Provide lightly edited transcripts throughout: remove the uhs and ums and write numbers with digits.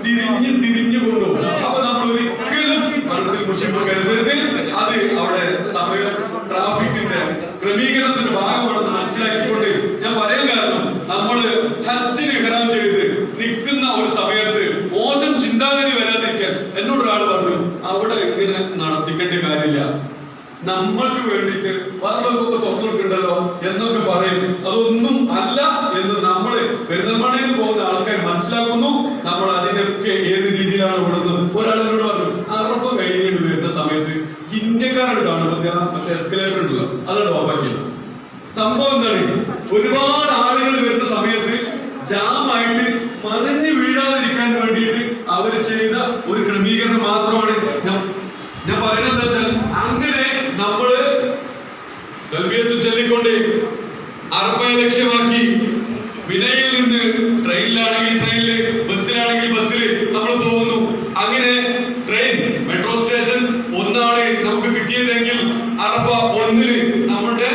തിരിഞ്ഞു കൊണ്ടുപോകും. അപ്പൊ നമ്മൾ ഒരിക്കലും മനസ്സിൽ മുഷിപ്പ് കരുതരുത്. അത് അവിടെ സമയ ട്രാഫിക്കിന്റെ ക്രമീകരണത്തിന്റെ ഭാഗമാണെന്ന് മനസ്സിലാക്കിക്കൊണ്ട് ഞാൻ പറയാൻ കാരണം, നമ്മള് ഹജ്ജിന് ഇഹ്റാം ചെയ്ത് നിൽക്കുന്ന ഒരു സമയത്ത് മോശം ചിന്താഗതി വരാതിരിക്കാൻ എന്നോട് ഒരാൾ പറഞ്ഞു, അവിടെ ഇങ്ങനെ നടത്തിക്കേണ്ട കാര്യമില്ല, നമ്മൾക്ക് വേണ്ടിയിട്ട് വേറൊക്കെ തുറന്നിട്ടുണ്ടല്ലോ എന്നൊക്കെ പറയും. അതൊന്നും അല്ല എന്ന് നമ്മള് പെരുന്തൽമണ്ണയിൽ പോകുന്ന ആൾക്കാർ മനസ്സിലാക്കുന്നു. നമ്മൾ അതിനൊക്കെ ഏത് രീതിയിലാണ് ഇവിടുന്ന്. ഒരാളിനോട് പറഞ്ഞു, അറബ കഴിഞ്ഞിട്ട് വരുന്ന സമയത്ത് ഇന്ത്യക്കാരോട് കാണുമ്പോൾ മറ്റേ എസ്കലേറ്റർ ഉണ്ടല്ലോ, അതാണ് ഓഫാക്കിയത്. സംഭവം എന്താണ്, ഒരുപാട് ആളുകൾ വരുന്ന സമയത്ത് ജാമായിട്ട് മറിഞ്ഞു വീഴാതിരിക്കാൻ വേണ്ടിയിട്ട് അവർ ചെയ്ത ഒരു ക്രമീകരണം മാത്രമാണ് ഞാൻ പറയുന്നത്. എന്താ വെച്ചാൽ, അങ്ങനെ നമ്മള് തൽബിയത്ത് ചൊല്ലിക്കൊണ്ട് അറഫയെ ലക്ഷ്യമാക്കി മിനയിൽ നിന്ന് ട്രെയിനിലാണെങ്കിൽ ട്രെയിനില്, ബസ്സിലാണെങ്കിൽ ബസ്സിൽ നമ്മൾ പോകുന്നു. അങ്ങനെ ട്രെയിൻ മെട്രോ സ്റ്റേഷൻ ഒന്നാണ് നമുക്ക് കിട്ടിയതെങ്കിൽ അറഫ ഒന്നില് നമ്മുടെ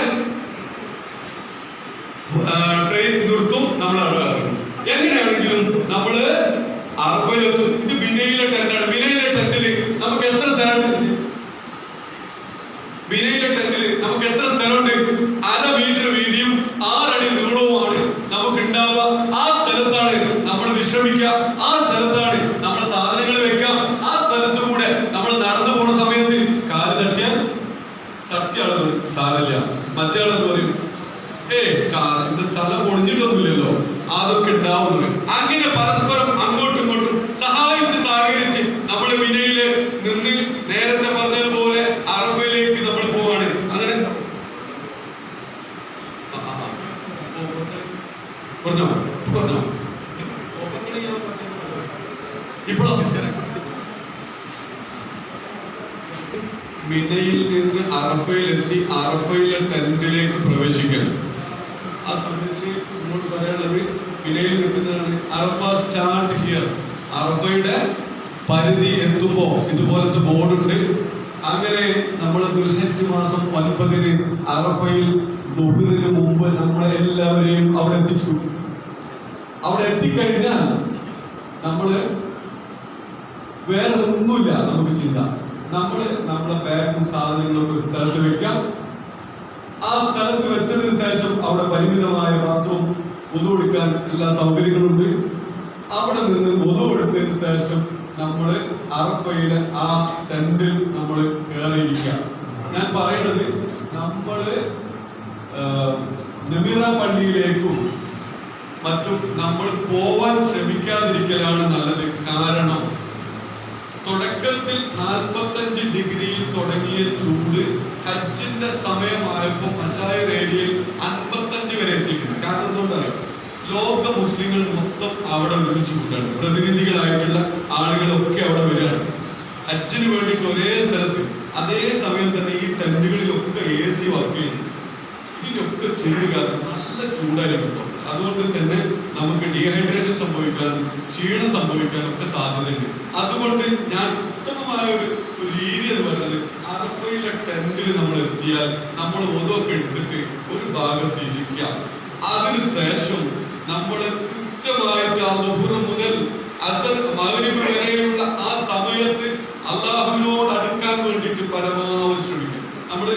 ട്രെയിൻ നിർത്തും, നമ്മൾ എങ്ങനെയാണെങ്കിലും നമ്മള് അറഫയിലെത്തും. ഇത് ബിനയിലെ ടെന്റാണ്. ബിനയിലെ ടെന്റില് നമുക്ക് എത്ര സ്ഥലമുണ്ട്? ബിനയിലെ ടെന്റില് നമുക്ക് എത്ര സ്ഥലമുണ്ട്? 1/2 മീറ്റർ വീതിയും 6 അടി നീളവുമാണ് നമുക്ക് ഉണ്ടാവുക. ആ സ്ഥലത്താണ് നമ്മൾ വിശ്രമിക്കുക, ആ സ്ഥലത്താണ് നമ്മുടെ സാധനങ്ങൾ വെക്കാം. ആ സ്ഥലത്ത് കൂടെ നമ്മൾ നടന്നു പോണ സമയത്ത് കാല് തട്ടിയാളെന്ന് സാരമില്ല, മറ്റേ ആളെന്ന് പറയും, ഇത് തല പൊളിഞ്ഞിട്ടൊന്നുമില്ലല്ലോ, അതൊക്കെ ഉണ്ടാവുന്നു. അങ്ങനെ പരസ്പരം അങ്ങോട്ടും ഇങ്ങോട്ടും സഹായിച്ച് സഹകരിച്ച് നമ്മൾ മിനയില് നിന്ന് നേരത്തെ പറഞ്ഞതുപോലെ അറബയിലേക്ക് നമ്മൾ പോവാണ്. അങ്ങനെ ഇപ്പോഴോ മിനയിൽ നിന്ന് അറഫയിലെത്തി അറഫയിലെ ടെന്റിലേക്ക് പ്രവേശിക്കണം. ആ സമയത്ത് ഇങ്ങോട്ട് പറയാനുള്ളത്, മിനയിൽ നിൽക്കുന്നതാണ് അറഫ സ്റ്റാർട്ട് ഹിയർ. അറഫയുടെ പരിധി എത്തുമ്പോ ഇതുപോലത്തെ ബോർഡുണ്ട്. അങ്ങനെ നമ്മൾ ദുൽഹജ്ജ് മാസം 9-ന് അറഫയിൽ ദുഹറിന് മുമ്പ് നമ്മളെ എല്ലാവരെയും അവിടെ എത്തിച്ചു. അവിടെ എത്തിക്കഴിഞ്ഞാൽ നമ്മള് വേറെ ഒന്നുമില്ല നമുക്ക് ചിന്ത. നമ്മളെ ബാഗും സാധനങ്ങളൊക്കെ ഒരു സ്ഥലത്ത് വെക്കാം. ആ സ്ഥലത്ത് വെച്ചതിന് ശേഷം അവിടെ പരിമിതമായ ബാത്റൂം, വുദു എടുക്കാൻ എല്ലാ സൗകര്യങ്ങളുണ്ട്. അവിടെ നിന്ന് വുദു എടുത്തതിന് ശേഷം നമ്മള് അറഫയിലെ ആ ടെന്റിൽ നമ്മൾ കയറിയിരിക്കുക. ഞാൻ പറയുന്നത്, നമ്മള് നമീറ പള്ളിയിലേക്കും മറ്റും നമ്മൾ പോവാൻ ശ്രമിക്കാതിരിക്കലാണ് നല്ലത്. കാരണം തുടക്കത്തിൽ 45 ഡിഗ്രിയിൽ തുടങ്ങിയ ചൂട് ഹജ്ജിന്റെ സമയമായപ്പോൾ മശായർ ഏരിയയിൽ 55 വരെ എത്തിയിട്ടുണ്ട്. കാരണം എന്തുകൊണ്ടറിയാം, ലോക മുസ്ലിങ്ങൾ മൊത്തം അവിടെ ഒരുമിച്ച് കൂട്ടാണ്. പ്രതിനിധികളായിട്ടുള്ള ആളുകളൊക്കെ അവിടെ വരികയാണ് ഹജ്ജിന് വേണ്ടിയിട്ട് ഒരേ സ്ഥലത്ത്. അതേ സമയം തന്നെ ഈ ടെന്റുകളിലൊക്കെ AC വർക്ക് ചെയ്യുന്നു. ഇതിനൊക്കെ ചൂട് കാരണം നല്ല ചൂടായിരിക്കും. അതുകൊണ്ട് തന്നെ നമുക്ക് ഡീഹൈഡ്രേഷൻ സംഭവിക്കാനും ക്ഷീണം സംഭവിക്കാനും ഒക്കെ സാധ്യതയുണ്ട്. അതുകൊണ്ട് ഞാൻ ഉത്തമമായ ഒരു രീതി എന്ന് പറയുന്നത്, അറഫയിലെ ടെന്റിൽ നമ്മൾ എത്തിയാൽ നമ്മൾ ഒതൊക്കെ എടുത്തിട്ട് ഒരു ഭാഗത്ത് ഇരിക്കുക. അതിനുശേഷം നമ്മൾ കൃത്യമായിട്ട് ആ ദുഹർ മുതൽ അസർ മഗ്രിബ് വരെയുള്ള ആ സമയത്ത് അല്ലാഹുവിനോട് അടുക്കാൻ വേണ്ടിയിട്ട് പരമാവധി ശ്രമിക്കും. നമ്മൾ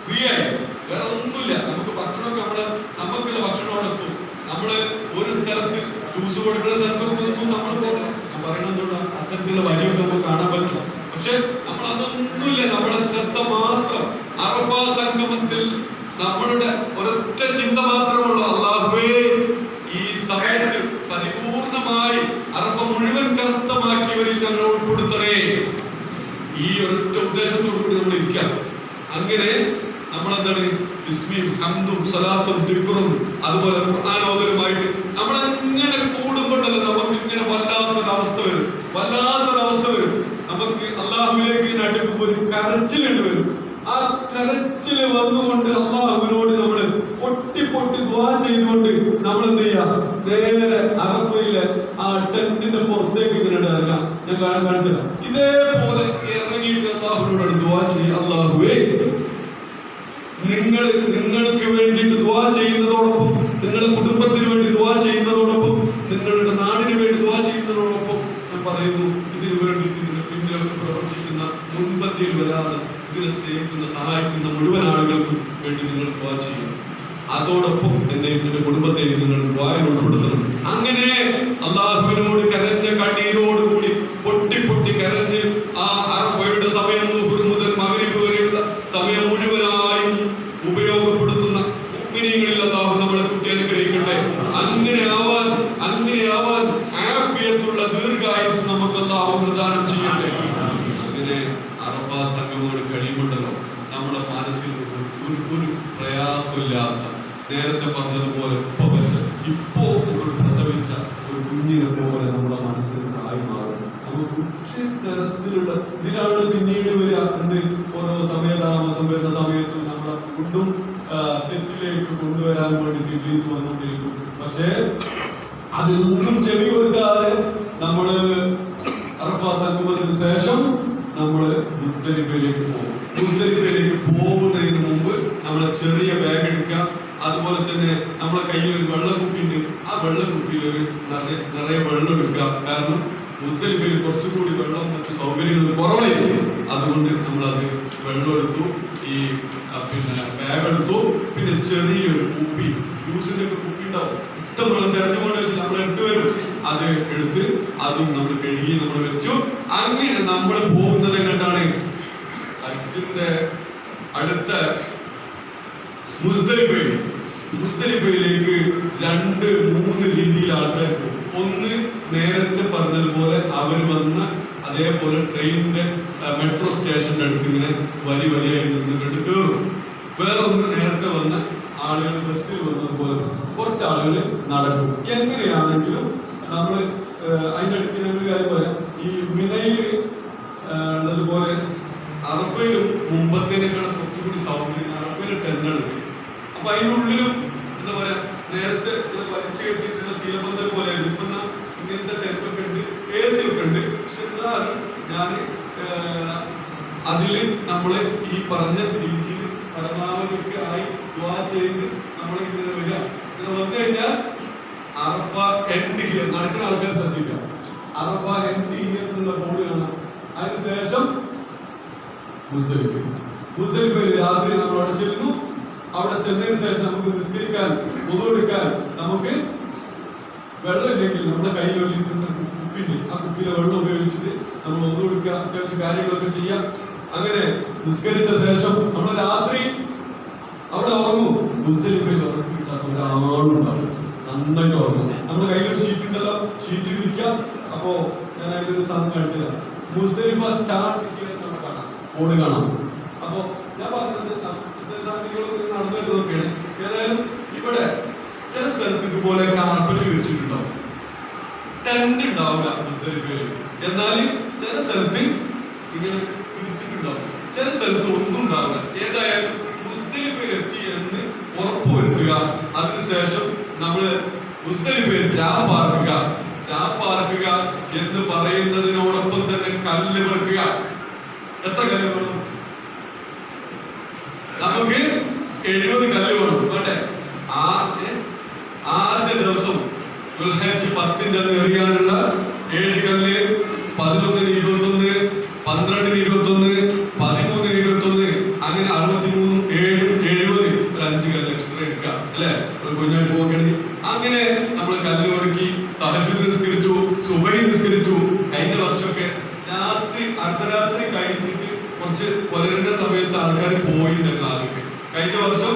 ഫ്രീ ആയി, വേറെ ഒന്നുമില്ല. നമുക്ക് ഭക്ഷണമൊക്കെ നമുക്കുള്ള ഭക്ഷണം അവിടെ എത്തും. നമ്മള് ഒരു സ്ഥലത്ത് ജ്യൂസ് കൊടുക്കുന്ന സ്ഥലത്തൊക്കെ നമ്മൾ പറയണതുകൊണ്ട് അത്തരത്തിലുള്ള വഴിയൊക്കെ നമുക്ക് കാണാൻ പറ്റും. പക്ഷെ നമ്മൾ അതൊന്നുമില്ല. നമ്മളെ ശ്രദ്ധ മാത്രം അറഫ സംഗമത്തിൽ നമ്മളുടെ ഒരൊറ്റ ചിന്ത മാത്രമുള്ളൂ, അല്ലാഹുവേ ഈ സമയത്ത് പരിപൂർണമായി അറഫ മുഴുവൻ കരസ്ഥമാക്കിയവരിൽ ഞങ്ങൾ ഉൾപ്പെടുത്തണേ. ഈ ഒരൊറ്റ ഉദ്ദേശത്തോടു കൂടി നമ്മൾ ഇരിക്കാം. അങ്ങനെ നമ്മളെന്താണ് ബിസ്മിയും ഹംദും സലാത്തും ദിക്റും അതുപോലെ ഖുർആൻ ഓതലുമായിട്ട് നമ്മളങ്ങനെ കൂടുമ്പോഴല്ലോ നമുക്ക് ഇങ്ങനെ വല്ലാത്തൊരവസ്ഥ വരും. നമുക്ക് അള്ളാഹുവിലേക്ക് അടുക്കുമ്പോൾ ഒരു കരച്ചിലുണ്ട് വരും. ആ കരച്ചില് വന്നുകൊണ്ട് അള്ളാഹുവിനോട് നമ്മൾ പൊട്ടി ദുആ ചെയ്തുകൊണ്ട് നമ്മൾ എന്ത് ചെയ്യാം, നേരെ അറഫയിലെ ആ ടെന്റിന്റെ പുറത്തേക്ക് ഇങ്ങനെ ഇറങ്ങാം. ഞാൻ കാണിച്ചത് ഇതേപോലെ ഇറങ്ങിയിട്ട് അള്ളാഹുവിനോട് ദുആ ചെയ്യുക. അള്ളാഹുവേ, നിങ്ങൾക്ക് വേണ്ടിയിട്ട് ദുആ ചെയ്യുന്നതോടൊപ്പം, നിങ്ങളുടെ കുടുംബത്തിന് വേണ്ടി ദുആ ചെയ്യുന്നതോടൊപ്പം, നിങ്ങളുടെ നാടിന് വേണ്ടി ദുആ ചെയ്യുന്നതോടൊപ്പം പറയുന്നു, ഇതിനു വേണ്ടിയിട്ട് ഇതിന് പിന്നിലൊക്കെ പ്രവർത്തിക്കുന്ന, മുൻപന്തിയിൽ വരാതെ ഇതിനെ സ്നേഹിക്കുന്ന, സഹായിക്കുന്ന മുഴുവൻ ആളുകൾക്കും വേണ്ടി നിങ്ങൾ ദുആ ചെയ്യണം. അതോടൊപ്പം എന്നെയും എന്റെ കുടുംബത്തെയും നിങ്ങൾ ദുആയിൽ ഉൾപ്പെടുത്തണം. അങ്ങനെ അള്ളാഹുവിനോട് കരഞ്ഞ കണ്ണീരോടുകൂടി പൊട്ടി പൊട്ടി കരഞ്ഞ് ആ അറഫയുടെ സമയം ളുഹ്ർ മുതൽ മഗ്രിബ് വരെയുള്ള സമയം മുഴുവനായും ഉപയോഗപ്പെടുത്തുന്ന മുഅ്മിനീങ്ങളിൽ അല്ലാഹു നമ്മളെ കുട്ടി അനുഗ്രഹിക്കട്ടെ. അങ്ങനെ ആവാൻ ആഫിയത്തുള്ള ദീർഘായുസ് നമുക്ക് അല്ലാഹു പ്രദാനം ചെയ്യട്ടെ. അങ്ങനെ അറഫ സംഗമോട് കഴിയുമ്പോഴല്ലോ നമ്മുടെ മനസ്സിൽ ഒരു പ്രയാസമില്ലാത്ത, നേരത്തെ പറഞ്ഞതുപോലെ ഇപ്പോ പ്രസവിച്ച ഒരു കുഞ്ഞിനെ പോലെ നമ്മുടെ മനസ്സിൽ ആയി മാറും. നമുക്ക് ഒത്തിരി തരത്തിലുള്ള ഇതിനാണ് പിന്നീട് വരിക. ഓരോ സമയതാമസം വരുന്ന സമയത്ത് നമ്മുടെ ഫുഡും തെറ്റിലേക്ക് കൊണ്ടുവരാൻ വേണ്ടി ഇബ്ലീസ് വന്നുകൊണ്ടിരിക്കും. പക്ഷേ അതിലൊന്നും ചെവി കൊടുക്കാതെ നമ്മള് അറഫ സംഗമത്തിന് ശേഷം നമ്മള് മുസ്ദലിഫയിലേക്ക് പോകും. മുസ്ദലിഫയിലേക്ക് പോകുന്നതിന് മുമ്പ് നമ്മളെ ചെറിയ ബാഗ് എടുക്കാം. അതുപോലെ തന്നെ നമ്മളെ കയ്യിൽ ഒരു വെള്ളക്കുപ്പിയുണ്ട്. ആ വെള്ളക്കുപ്പിയിൽ ഒരു നിറയെ വെള്ളം എടുക്കാം. കാരണം മുസ്ദലിഫയിൽ കുറച്ചുകൂടി വെള്ളം മറ്റു സൗകര്യങ്ങൾ കുറവായിരിക്കും. അതുകൊണ്ട് നമ്മളത് വെള്ളം എടുത്തു, ഈ ബാഗ് എടുത്തു. പിന്നെ ചെറിയൊരു കുപ്പി, ജ്യൂസിന്റെ ഒക്കെ കുപ്പി ഉണ്ടാവും, ഇഷ്ടം വെള്ളം തിരഞ്ഞുകൊണ്ട് വെച്ച് നമ്മൾ എടുത്തു വരും. അത് എടുത്ത് അതും നമ്മൾ കഴുകി നമ്മൾ വെച്ചു. അങ്ങനെ നമ്മൾ പോകുന്നത് എങ്ങോട്ടാണ്? ഹജ്ജിന്റെ അടുത്ത മുസ്ദലിഫയിലേക്ക് 2-3 രീതിയിൽ ആൾക്കാർ പോകും. ഒന്ന്, നേരത്തെ പറഞ്ഞതുപോലെ അവർ വന്ന് അതേപോലെ ട്രെയിനിന്റെ മെട്രോ സ്റ്റേഷന്റെ അടുത്ത് ഇങ്ങനെ വരിയായി നിന്നിട്ട് കയറും. വേറൊന്ന്, നേരത്തെ വന്ന ആളുകൾ ബസ്സിൽ വന്നതുപോലെ കുറച്ച് ആളുകൾ നടക്കും. എങ്ങനെയാണെങ്കിലും നമ്മൾ അതിൻ്റെ അടുത്ത് ഒരു കാര്യം പറയാം. ഈ മിനയിൽ ഉള്ളതുപോലെ അറഫയിലും മുമ്പത്തേനേക്കാളും കുറച്ചുകൂടി സൗകര്യം. അറഫയിൽ ടെന്നുണ്ട്. അപ്പൊ അതിൻ്റെ ഉള്ളിലും എന്താ പറയാ, നേരത്തെ വലിച്ചു കെട്ടിയിട്ടുള്ള ശീലബന്ധം പോലെ ഇപ്പൊ ഇങ്ങനത്തെ ടെന്റൊക്കെ ഉണ്ട്, AC ഒക്കെ ഉണ്ട്. പക്ഷെ എന്നാലും ഞാൻ അതില് നമ്മള് ഈ പറഞ്ഞ രീതിയിൽ പരമാവധി ആയി ദുആ ചെയ്ത് നമ്മളിങ്ങനെ വരിക. ഇങ്ങനെ വന്നു കഴിഞ്ഞാൽ അറഫ എൻഡ് ഹിയർ, നടക്കുന്ന ആൾക്കാർ ശ്രദ്ധിക്കാം. അറഫ എൻഡ് ഹിയർ എന്നുള്ള ബോർഡ് കാണാം. അതിനുശേഷം മുസ്ദലിഫയിൽ രാത്രി നമ്മൾ അവിടെ ചെല്ലുന്നു. അവിടെ ചെന്നതിന് ശേഷം നമുക്ക് നിസ്കരിക്കാൻ, വുളു എടുക്കാൻ നമുക്ക് വെള്ളമില്ലെങ്കിൽ നമ്മുടെ കയ്യിൽ ഒരു കുപ്പിയുണ്ട്. ആ കുപ്പിയിലെ വെള്ളം ഉപയോഗിച്ചിട്ട് നമ്മൾ വുളു എടുക്കുക, അത്യാവശ്യം കാര്യങ്ങളൊക്കെ ചെയ്യാം. അങ്ങനെ നിസ്കരിച്ച ശേഷം നമ്മൾ രാത്രി അവിടെ ഉറങ്ങും. മുസ്ദലിഫയിൽ ഉറങ്ങി കിട്ടാത്ത ഒരാളും ഉണ്ടാവും. നന്നായിട്ട് ഉറങ്ങും. നമ്മുടെ കയ്യിലൊരു ഷീറ്റ് ഉണ്ടല്ലോ, ഷീറ്റ് വിരിക്കാം. അപ്പോ ഞാൻ അതിന്റെ ഒരു സാധനം കാണിച്ചില്ല. മുസ്ദലിഫ സ്റ്റാർട്ട് ചെയ്യാൻ നമുക്ക് കാണാം, ബോർഡ് കാണാം. അപ്പോ ഞാൻ പറഞ്ഞത് നടന്നു വരുന്നതൊക്കെയാണ്. ഏതായാലും ഇവിടെ ചില സ്ഥലത്ത് ഇതുപോലെ കാർപ്പറ്റ് വിരിച്ചിട്ടുണ്ടാവും, ടെന്റ് ഉണ്ടാവില്ല മുസ്ദലിഫയിൽ. എന്നാൽ ചില സ്ഥലത്ത് ഇങ്ങനെ വിരിച്ചിട്ടുണ്ടാവും, ചില സ്ഥലത്ത് ഒന്നും ഉണ്ടാവില്ല. ഏതായാലും മുസ്ദലിഫയിൽ എത്തി എന്ന് ഉറപ്പുവരുത്തുക. അതിനുശേഷം നമ്മള് മുസ്ദലിഫയിൽ രാപ്പാർക്കുക എന്ന് പറയുന്നതിനോടൊപ്പം തന്നെ കല്ല് വെക്കുക. എത്ര കല്ല് വേണം? നമുക്ക് 70 കല്ല് വേണം. വേണ്ടേ? ആദ്യ ദിവസം ദുൽഹജ്ജ് 10 അന്ന് എറിയാനുള്ള 7 കല്ല്, 11-ന് 21, 12-ന് 21, 13-ന് 21, അങ്ങനെ 63, 7, 70, 5 കല്ല് എക്സ്ട്രാ എടുക്കുക അല്ലെ, കുഞ്ഞായിട്ട് പോകേണ്ടി. അങ്ങനെ നമ്മൾ കല്ല് ഒരുക്കി തഹജ്ജുദ് നിസ്കരിച്ചു, സുബഹി നിസ്കരിച്ചു. കഴിഞ്ഞ വർഷമൊക്കെ രാത്രി അർദ്ധരാത്രി കഴിഞ്ഞിട്ട് കുറച്ച് പുലരിന്റെ സമയത്ത് ആൾക്കാർ പോയിട്ടുണ്ടെങ്കിൽ ആദ്യമൊക്കെ. കഴിഞ്ഞ വർഷം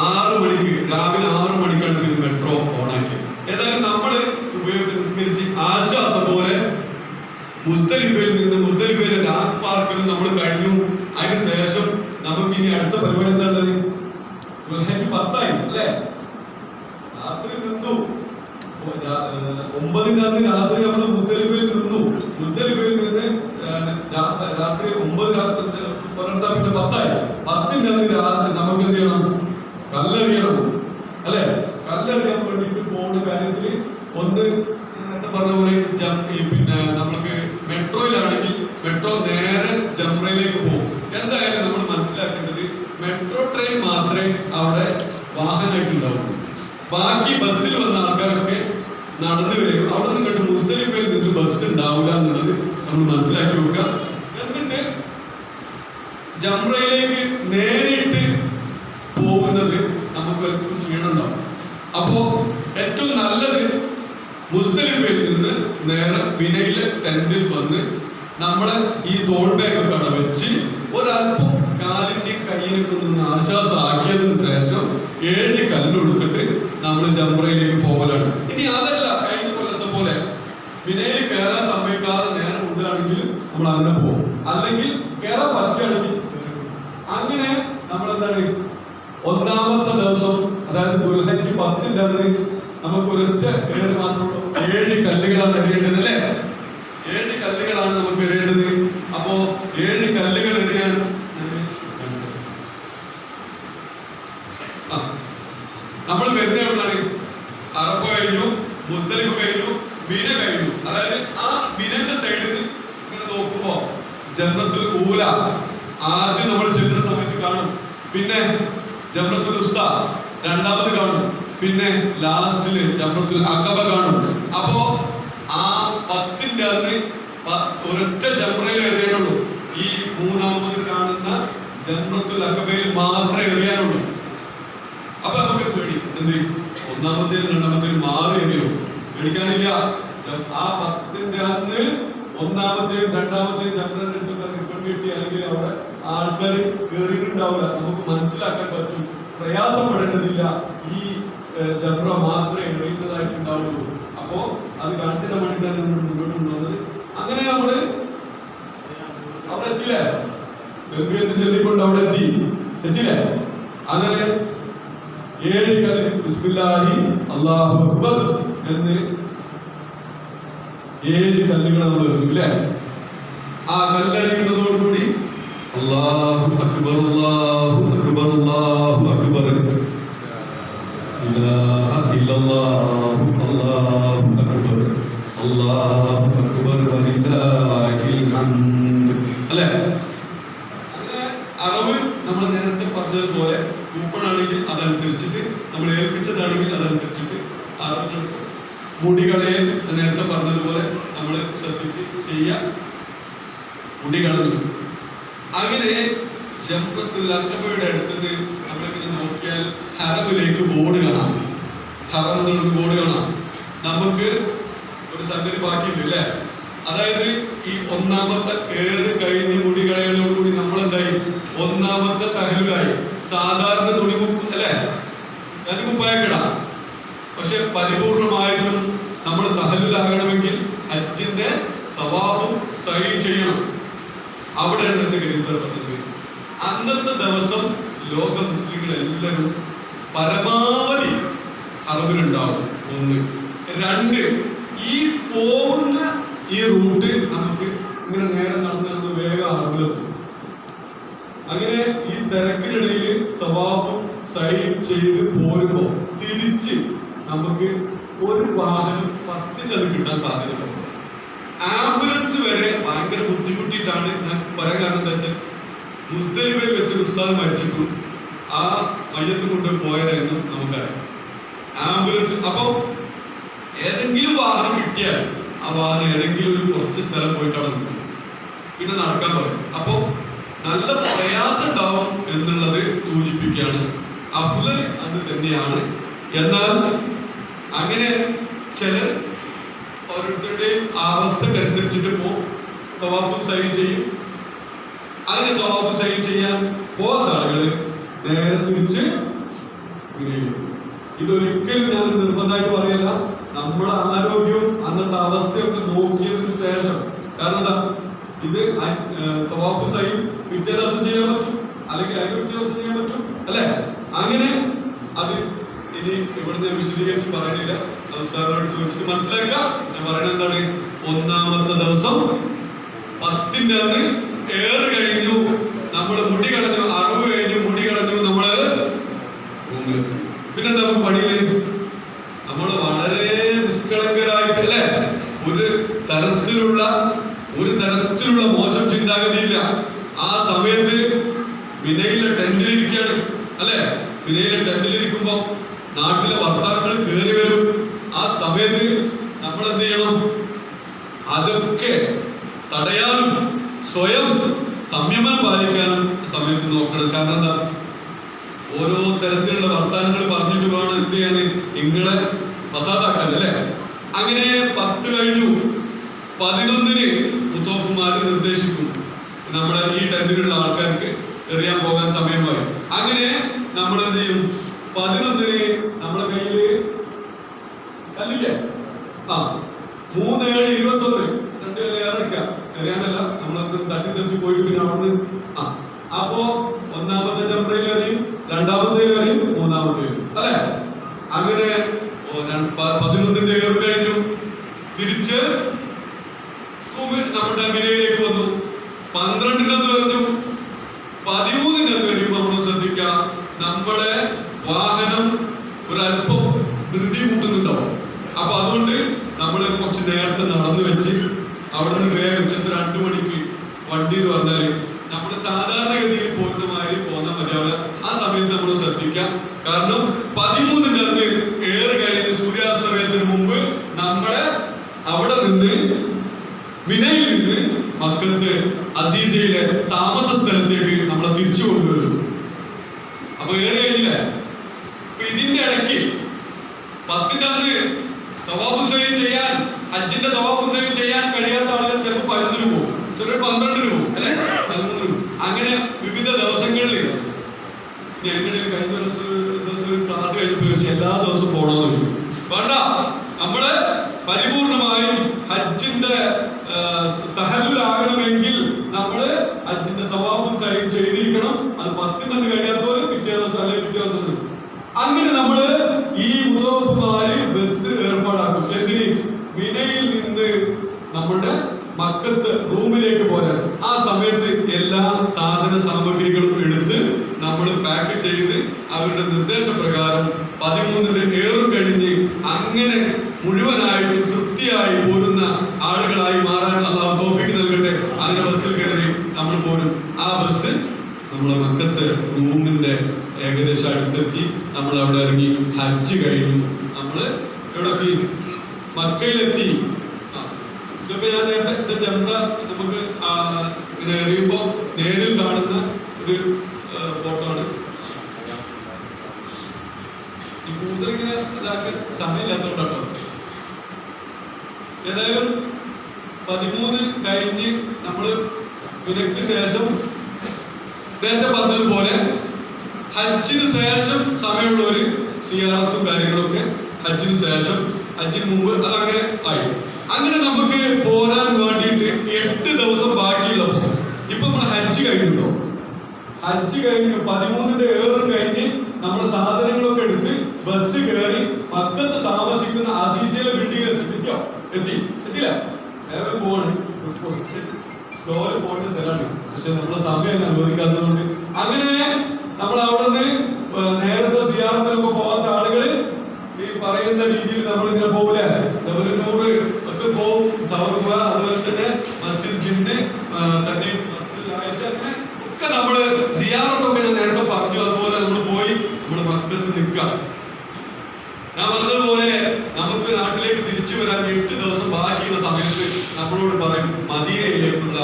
6 മണിക്ക്, രാവിലെ 6 മണിക്കാണ് പിന്നെ മെട്രോ ഓണാക്കിയത്. ഏതായാലും നമ്മള് സുബഹി നിസ്കരിച്ച് ആശ്വാസം പോലെ മുസ്ദലിഫയിലെ രാത് പാർക്കിലും നമ്മൾ കഴിഞ്ഞു. അതിനുശേഷം നമുക്ക് ഇനി അടുത്ത പരിപാടി എന്താ ഉള്ളത്? ദുൽഹജ്ജ് 10 അല്ലേ? രാത്രി നിന്നു. 9-ന്റെ അന്ന് രാത്രി നമ്മൾ മുസ്ദലിഫയിൽ നിന്നു. മുസ്ദലിഫയിൽ നിന്ന് രാത്രി 9 പുലർത്താ പിന്നെ 10 10-ന്റെ അന്ന് നമുക്ക് എന്ത് ചെയ്യണം? കല്ലെറിയണം അല്ലെ? കല്ലെറിയാൻ വേണ്ടിയിട്ട് പോകുന്ന കാര്യത്തിൽ ഒന്ന് നേരത്തെ പറഞ്ഞ പോലെ പിന്നെ നമ്മൾക്ക് മെട്രോയിലാണെങ്കിൽ മെട്രോ നേരെ ജംറയിലേക്ക് പോകും. എന്തായാലും നമ്മൾ മനസ്സിലാക്കേണ്ടത് മെട്രോ ട്രെയിൻ മാത്രമേ അവിടെ വാഹനമായിട്ടുണ്ടാവുള്ളൂ. ബാക്കി ബസ്സിൽ വന്ന ആൾക്കാരൊക്കെ നടന്നു വരും. അവിടെ നിന്ന് ഇങ്ങോട്ട് മുസ്ദലിഫയിൽ നിന്ന് ബസ് ഉണ്ടാവില്ല എന്നുള്ളത് നമ്മൾ മനസ്സിലാക്കി വെക്കുക. എന്നിട്ട് ജംറയിലേക്ക് നേരിട്ട് പോകുന്നത് നമുക്ക് ക്ഷീണമുണ്ടാവും. അപ്പോ ഏറ്റവും നല്ലത് മുസ്ദലിഫയിൽ നിന്ന് നേരെ മിനയിലെ ടെന്റിൽ വന്ന് നമ്മളെ ഈ തോൾ ബാഗൊക്കെ അവിടെ വെച്ച് ഒരല്പം കാലിന്റെയും കയ്യിനൊക്കെ ഒന്ന് ആശ്വാസം ആക്കിയതിനു ശേഷം 7 കല്ലെടുത്തിട്ട് നമ്മൾ ജംറയിലേക്ക് പോകലാണ്. ഇനി അതല്ല കഴിഞ്ഞ കൊല്ലത്തെ പോലെ മിനയിൽ കയറാൻ സമ്മതിക്കാതെ നേരെ മുതലാണെങ്കിൽ നമ്മൾ അങ്ങനെ പോകും. അല്ലെങ്കിൽ കയറാൻ പറ്റുകയാണെങ്കിൽ അങ്ങനെ നമ്മൾ എന്താണ് ഒന്നാമത്തെ ദിവസം, അതായത് ദുൽഹജ്ജ് 10-ന്റെ അന്ന് നമുക്ക് ഒരൊറ്റ കയറി മാത്രമുള്ളൂ. 7 കല്ലുകളാണ് എറിയേണ്ടത് അല്ലേ? 7 കല്ലുകളാണ് നമുക്ക് എറിയേണ്ടത്. അപ്പോ 7 കല്ലുകൾ എറിയാൻ നമ്മൾ വരുന്ന എവിടെയാണ്? അറഫ കഴിഞ്ഞു, മുസ്ദലിഫ് കഴിഞ്ഞു, മിന കഴിഞ്ഞു. അതായത് ആ മിനന്റെ സൈഡിൽ ഇങ്ങനെ നോക്കുമ്പോ ജംറത്തുൽ ഊല ആദ്യം നമ്മൾ ചെല്ലുന്ന സമയത്ത് കാണും. പിന്നെ ജംറത്തുൽ ഉസ്താ രണ്ടാമത് കാണും. പിന്നെ ലാസ്റ്റില് ജംറത്തുൽ അഖബ കാണും. അപ്പോ ആ 10-ന്റെ അന്ന് ഒരൊറ്റ ജംറയിൽ എറിയാനുള്ളൂ. ഈ മൂന്നാമത് കാണുന്ന ജംറത്തുൽ അഖബയിൽ മാത്രമേ എറിയാനുള്ളൂ. അപ്പൊ നമുക്ക് പേടി എന്ത്? ഒന്നാമത്തേലും രണ്ടാമത്തേലും മാറി എറിയോ? പേടിക്കാനില്ല. ആ 10-ന്റെ അന്ന് ഒന്നാമത്തെയും രണ്ടാമത്തെയും ജംറയുടെ അടുത്തൊക്കെ റിപ്പൺ കിട്ടി അല്ലെങ്കിൽ അവിടെ ആൾക്കാർ കയറിയിട്ടുണ്ടാവില്ല. നമുക്ക് മനസ്സിലാക്കാൻ പറ്റും. പ്രയാസപ്പെടേണ്ടതില്ല. ഈ ജംറ മാത്രമേ എറിയുന്നതായിട്ടുണ്ടാവുള്ളൂ. അപ്പോ അത് കാണിച്ചിട്ട് വേണ്ടിയിട്ടാണ് മുന്നോട്ട് കൊണ്ടുവന്നത്. അങ്ങനെ നമ്മള് അവിടെ എത്തിയില്ലേ? ചൊല്ലിക്കൊണ്ട് അവിടെ എത്തിയില്ലേ? അങ്ങനെ 7 കല്ല് ബിസ്മില്ലാഹി അല്ലാഹു അക്ബർ എന്ന് 7 കല്ലുകൾ നമ്മൾ എറിയില്ലേ? ആ കല്ലെറിയുന്നതോടുകൂടി അല്ലാഹു അക്ബർ അല്ലാഹു അക്ബർ അല്ലാഹു അക്ബർ ഇലാഹ ഇല്ലല്ലാഹു അല്ലാഹു അക്ബർ അല്ലാഹു അക്ബർ വലില്ലാഹിൽ ഹംദ് അല്ലേ? അങ്ങനെ അളവ് നമ്മൾ നേരത്തെ പറഞ്ഞതുപോലെ കൂപ്പണാണെങ്കിൽ അതനുസരിച്ചിട്ട്, നമ്മൾ ഏൽപ്പിച്ചതാണെങ്കിൽ അതനുസരിച്ചിട്ട് മുടികളെ നേരത്തെ പറഞ്ഞതുപോലെ നമ്മൾ ശ്രദ്ധിച്ച് ചെയ്യാൻ മുടി കളഞ്ഞു. അങ്ങനെ ജംറത്തുൽ അഖബയുടെ അടുത്ത് നമ്മളിങ്ങനെ നോക്കിയാൽ ഹറമിലേക്ക് ബോർഡ് കാണാം. ഹറം എന്നുള്ള ബോർഡ് കാണാം. നമുക്ക് ഒരു സംഗതി ബാക്കിയുണ്ട് അല്ലേ? അതായത് ഈ ഒന്നാമത്തെ ഏറ് കഴിഞ്ഞ് മുടി കളയോടുകൂടി നമ്മൾ എന്തായി? ഒന്നാമത്തെ തഹലുലായി. സാധാരണ തുണിമുപ്പ് അല്ലേ? തുണിമുപ്പായിക്കിടാം. പക്ഷെ പരിപൂർണമായിട്ടും നമ്മൾ തഹലുലാകണമെങ്കിൽ ഹജ്ജിന്റെ തവാഫും സഈ ചെയ്യണം. അവിടെയാണ് പറഞ്ഞത്. അന്നത്തെ ദിവസം ലോക മുസ്ലിങ്ങൾ എല്ലാവരും പരമാവധി ഹറമിലുണ്ടാവും. 1. 2, ഈ പോകുന്ന ഈ റൂട്ട് നമുക്ക് ഇങ്ങനെ നേരെ നടന്നു വേഗം ഹറമിലെത്തും. അങ്ങനെ ഈ തിരക്കിനിടയിൽ തവാഫും സഈയും ചെയ്ത് പോരുമ്പോ തിരിച്ച് നമുക്ക് ഒരു വാഹനം 10-ന്റെ അത് കിട്ടാൻ സാധ്യത. ആംബുലൻസ് വരെ ഭയങ്കര ബുദ്ധിമുട്ടിയിട്ടാണ് ഞാൻ പറയാൻ. കാരണം എന്താ വെച്ചാൽ മുസ്ദലിഫയിൽ വെച്ച് ഉസ്താദ് മരിച്ചിട്ടും ആ മയ്യത്ത് കൊണ്ട് പോയതെന്നും നമുക്കറിയാം. ആംബുലൻസ് അപ്പൊ ഏതെങ്കിലും വാഹനം കിട്ടിയാൽ ആ വാഹനം ഏതെങ്കിലും ഒരു കുറച്ച് സ്ഥലം പോയിട്ടാണ് നിൽക്കുന്നത്. പിന്നെ നടക്കാൻ പറയും. അപ്പൊ നല്ല പ്രയാസം ഉണ്ടാവും എന്നുള്ളത് സൂചിപ്പിക്കുകയാണ്. അഫ്ളൽ അത് തന്നെയാണ്. എന്നാൽ അങ്ങനെ ചിലർ ഓരോരുത്തരുടെയും അവസ്ഥക്കനുസരിച്ചിട്ട് തവാഫും സഈ ചെയ്യും. അങ്ങനെ തവാഫും സഈ ചെയ്യാൻ പോകാത്ത ആളുകൾ നേരെ തിരിച്ച് ഇതൊരിക്കലും ഞാൻ നിർബന്ധമായിട്ട് പറയല്ല. നമ്മുടെ ആരോഗ്യവും അന്നത്തെ അവസ്ഥയൊക്കെ നോക്കിയതിനു ശേഷം. കാരണം എന്താ? ഇത് തവാഫും സഈ പിറ്റേ ദിവസം ചെയ്യാൻ പറ്റും, അല്ലെങ്കിൽ അതിന് പിറ്റേ ദിവസം ചെയ്യാൻ പറ്റും അല്ലെ? അങ്ങനെ അത് ഇനി ഇവിടുന്ന് വിശദീകരിച്ച് പറയണില്ല. നമസ്കാരോട് ചോദിച്ചിട്ട് മനസ്സിലാക്കുക. ഞാൻ പറയുന്നത് എന്താണ്? ഒന്നാമത്തെ ദിവസം 10-ന്റെ അന്ന് ഏറ് കഴിഞ്ഞു, നമ്മള് മുടി കളഞ്ഞു, അറിവ് കഴിഞ്ഞു, മുടി കളഞ്ഞു, നമ്മള് പിന്നെന്താ പണിയില് നമ്മൾ വളരെ നിഷ്കളങ്കരായിട്ടല്ലേ? ഒരു തരത്തിലുള്ള മോശം ചിന്താഗതിയില്ല. ആ സമയത്ത് മിനയിലെ ടെന്റിലിരിക്കുകയാണ് അല്ലെ? മിനയിലെ ടെന്റിലിരിക്കുമ്പോ നാട്ടിലെ വർത്താനങ്ങൾ കയറി വരും. ആ ആ സമയത്ത് നമ്മൾ എന്ത് ചെയ്യണം? അതൊക്കെ തടയാനും സ്വയം സംയമനം പാലിക്കാനും സമയത്ത് നോക്കണം. കാരണം എന്താ, ഓരോ തരത്തിലുള്ള വർത്താനങ്ങൾ പറഞ്ഞിട്ട് വേണം എന്ത് ചെയ്യാൻ, നിങ്ങളെ ഫസാദാക്കാൻ അല്ലേ. അങ്ങനെ 10 കഴിഞ്ഞു, 11-ന് മുത്തോഫുമാര് നിർദ്ദേശിക്കും നമ്മളെ ഈ ടെന്റിലുള്ള ആൾക്കാർക്ക് എറിയാൻ പോകാൻ സമയമായി. അങ്ങനെ നമ്മൾ എന്ത് ചെയ്യും? 11-ന് നമ്മളെ കയ്യില് കല്ലില്ലേ, 3-7-21 2 കല്ല് ഏറെടുക്കാം. എറിയാനല്ല, നമ്മളത് തട്ടിത്തെറിച്ച് പോയിട്ട് പിന്നെ അവിടുന്ന് അപ്പോ 1-ാമത്തെ ജംറയിൽ എറിയും, 2-ാമത്തേൽ എറിയും, 3-ാമത്തേൽ അല്ലെ. അങ്ങനെ 11-ന്റെ ഏറ് കഴിഞ്ഞു. തിരിച്ച് നമ്മുടെ മിനയിലേക്ക് വന്നു. 12-ന്റെ എറിഞ്ഞു, 13-ന്റെ എറിയുമ്പോൾ നമ്മൾ ശ്രദ്ധിക്കാം, നമ്മളെ വാഹനം ഒരല്പം ധൃതി കൂട്ടുന്നുണ്ടാവും. അപ്പൊ അതുകൊണ്ട് നമ്മൾ കുറച്ച് നേരത്തെ നടന്നു വെച്ച് അവിടുന്ന് വേഗം 2 മണിക്ക് വണ്ടി എന്ന് പറഞ്ഞാല് നമ്മൾ സാധാരണഗതിയിൽ പോകുന്ന മാതിരി പോന്നാൽ മതിയാവില്ല. ആ സമയത്ത് നമ്മൾ ശ്രദ്ധിക്കാം. കാരണം 13-ന്റെ അന്ന് ഏറ് കഴിഞ്ഞ് സൂര്യാസ്തമയത്തിന് മുമ്പ് നമ്മളെ അവിടെ നിന്ന് മിനയിൽ നിന്ന് മക്കത്ത് അസീസയിലെ താമസ സ്ഥലത്തേക്ക് നമ്മളെ തിരിച്ചു കൊണ്ടുവരും. അപ്പൊ ഏറ് കഴിഞ്ഞില്ലേ? അപ്പൊ ഇതിന്റെ ഇടയ്ക്ക് 10-ന്റെ അന്ന് തവാഫ് സഅയ് ചെയ്യാൻ, ഹജ്ജിന്റെ തവാഫ് സഅയ് ചെയ്യാൻ കഴിയാത്ത ആളുകൾ ചിലപ്പോൾ 11-ന് പോകും, ചിലർ 12-ന് പോകും അല്ലെ, 13-ന് പോകും. അങ്ങനെ വിവിധ ദിവസങ്ങളിൽ ഞങ്ങളുടെ കഴിഞ്ഞ ദിവസം ക്ലാസ് കഴിഞ്ഞപ്പോൾ ചോദിച്ചു എല്ലാ ദിവസവും പോകണമെന്ന് ചോദിച്ചു. വേണ്ട, നമ്മള് പരിപൂർണമായും ഹജ്ജിന്റെ തഹല്ലുലാകണമെങ്കിൽ നമ്മള് ഹജ്ജിന്റെ തവാഫ് സഅയ് ചെയ്തിരിക്കണം. അത് 10-ന് അന്ന് കഴിയാത്തവര് പിറ്റേ ദിവസം അല്ലെങ്കിൽ പിറ്റേ ദിവസം. അങ്ങനെ നമ്മള് ഈ മുതവഫുമാര് ബസ് ഏർപ്പാടാക്കും. എന്തിന്? മിനയിൽ നിന്ന് നമ്മുടെ മക്കത്ത് റൂമിലേക്ക് പോരാൻ. ആ സമയത്ത് എല്ലാ സാധന സാമഗ്രികളും എടുത്ത് നമ്മൾ പാക്ക് ചെയ്ത് അവരുടെ നിർദ്ദേശപ്രകാരം 13-ന്റെ ഏറും കഴിഞ്ഞ് അങ്ങനെ മുഴുവനായിട്ട് തൃപ്തിയായി പോരുന്ന ആളുകളായി മാറാൻ അല്ലാഹു തൗഫീഖ് നൽകട്ടെ. അങ്ങനെ ബസ്സിൽ കയറി നമ്മൾ പോരും. ആ ബസ് നമ്മളെ മക്കത്ത് റൂമിന്റെ ഏകദേശം അടുത്തെത്തി. നമ്മൾ അവിടെ ഇറങ്ങി. ഹജ്ജ് കഴിഞ്ഞു. നമ്മള് എവിടെ? മക്കയിലെത്തി. ഇതൊക്കെ ഞാൻ നേരത്തെ ജംറ നമുക്ക് ഇങ്ങനെ എറിയുമ്പോ നേരിൽ കാണുന്ന ഒരു ഫോട്ടോ ആണ്. ഈ കൂടുതൽ ഇങ്ങനെ ഇതാക്കാൻ സമയമില്ലാത്തതുകൊണ്ടോ. ഏതായാലും 13 കഴിഞ്ഞ് നമ്മള് വിലക്ക് ശേഷം നേരത്തെ പറഞ്ഞതുപോലെ ഹജ്ജിന് ശേഷം സമയമുള്ളവര് സിയാറത്തും കാര്യങ്ങളൊക്കെ ഹജ്ജിന് ശേഷം, ഹജ്ജിന് മുമ്പ് അതങ്ങനെ ആയി. അങ്ങനെ നമുക്ക് പോരാൻ വേണ്ടിയിട്ട് 8 ദിവസം ബാക്കിയുള്ളപ്പോ ഇപ്പൊ നമ്മൾ ഹജ്ജ് കഴിഞ്ഞിട്ടോ. ഹജ്ജ് കഴിഞ്ഞു 13-ന്റെ ഏറും കഴിഞ്ഞ് നമ്മൾ സാധനങ്ങളൊക്കെ എടുത്ത് ബസ് കയറി മക്കത്ത് താമസിക്കുന്ന അസീസയിലെ ബിൽഡിംഗിൽ എത്തിയില്ല. വേറെ പോവാണ്, സ്ലോയിൽ പോയിട്ട് സ്ഥലമാണ്. പക്ഷെ നമ്മളെ സമയം അനുവദിക്കാത്തതുകൊണ്ട് അങ്ങനെ നമ്മൾ അവിടെ നിന്ന് നേരത്തെ സിയാറത്തിലൊക്കെ പോകാത്ത ആളുകള് ഈ പറയുന്ന രീതിയിൽ നമ്മളിങ്ങനെ പോകില്ല. ജബലുന്നൂർ ഒക്കെ പോവും, സവർവ, അതുപോലെ തന്നെ മസ്ജിദ് ജിന്ന് തന്നെ അങ്ങനെ ഒക്കെ നമ്മള് സിയാറത്തൊക്കെ ഞാൻ നേരത്തെ പറഞ്ഞു. അതുപോലെ നമ്മൾ പോയി നമ്മൾ മക്കത്ത് നിൽക്കാം. ഞാൻ പറഞ്ഞതുപോലെ നമുക്ക് നാട്ടിലേക്ക് തിരിച്ചു വരാൻ 8 ദിവസം ബാക്കിയുള്ള സമയത്ത് നമ്മളോട് പറയും മദീനയിലേക്കുള്ള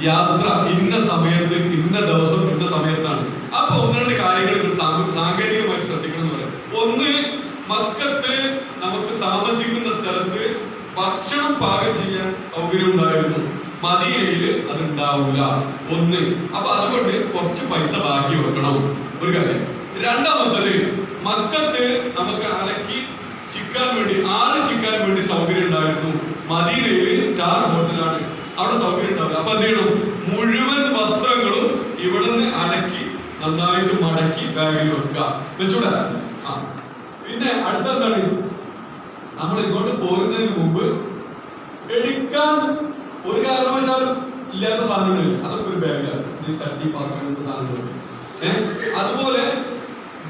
യാത്ര ഇന്ന സമയത്ത്, ഇന്ന ദിവസം, ഇന്ന സമയത്താണ്. അപ്പൊ 1-2 കാര്യങ്ങൾ സാങ്കേതികമായി ശ്രദ്ധിക്കണം എന്ന് പറയാം. ഒന്ന്, മക്കത്ത് നമുക്ക് താമസിക്കുന്ന സ്ഥലത്ത് ഭക്ഷണം പാകം ചെയ്യാൻ സൗകര്യം ഉണ്ടായിരുന്നു. മദീനയില് അത് ഉണ്ടാവില്ല. 1. അപ്പൊ അതുകൊണ്ട് കുറച്ച് പൈസ ബാക്കി വെക്കണം, ഒരു കാര്യം. രണ്ടാമത്തത്, മക്കത്ത് നമുക്ക് അലക്കി ചിക്കാൻ വേണ്ടി, ചിക്കാൻ വേണ്ടി സൗകര്യം ഉണ്ടായിരുന്നു. മദീനയില് സ്റ്റാർ ഹോട്ടലാണ്, അവിടെ സൗകര്യം ഉണ്ടാവില്ല. അപ്പൊ എന്ത് ചെയ്യണം? മുഴുവൻ വസ്ത്രങ്ങളും ഇവിടുന്ന് അലക്കി നന്നായിട്ട് മടക്കി ബാഗിൽ വെച്ചൂടാ. പിന്നെ അടുത്തെന്താണ്? നമ്മൾ ഇങ്ങോട്ട് പോരുന്നതിന് മുമ്പ് എടുക്കാൻ ഒരു കാരണവശാലും ഇല്ലാത്ത സാധനങ്ങളില്ല, അതൊക്കെ ഒരു ബാഗിലാണ്. ചട്ടി, പാത്രം, സാധനങ്ങൾ. അതുപോലെ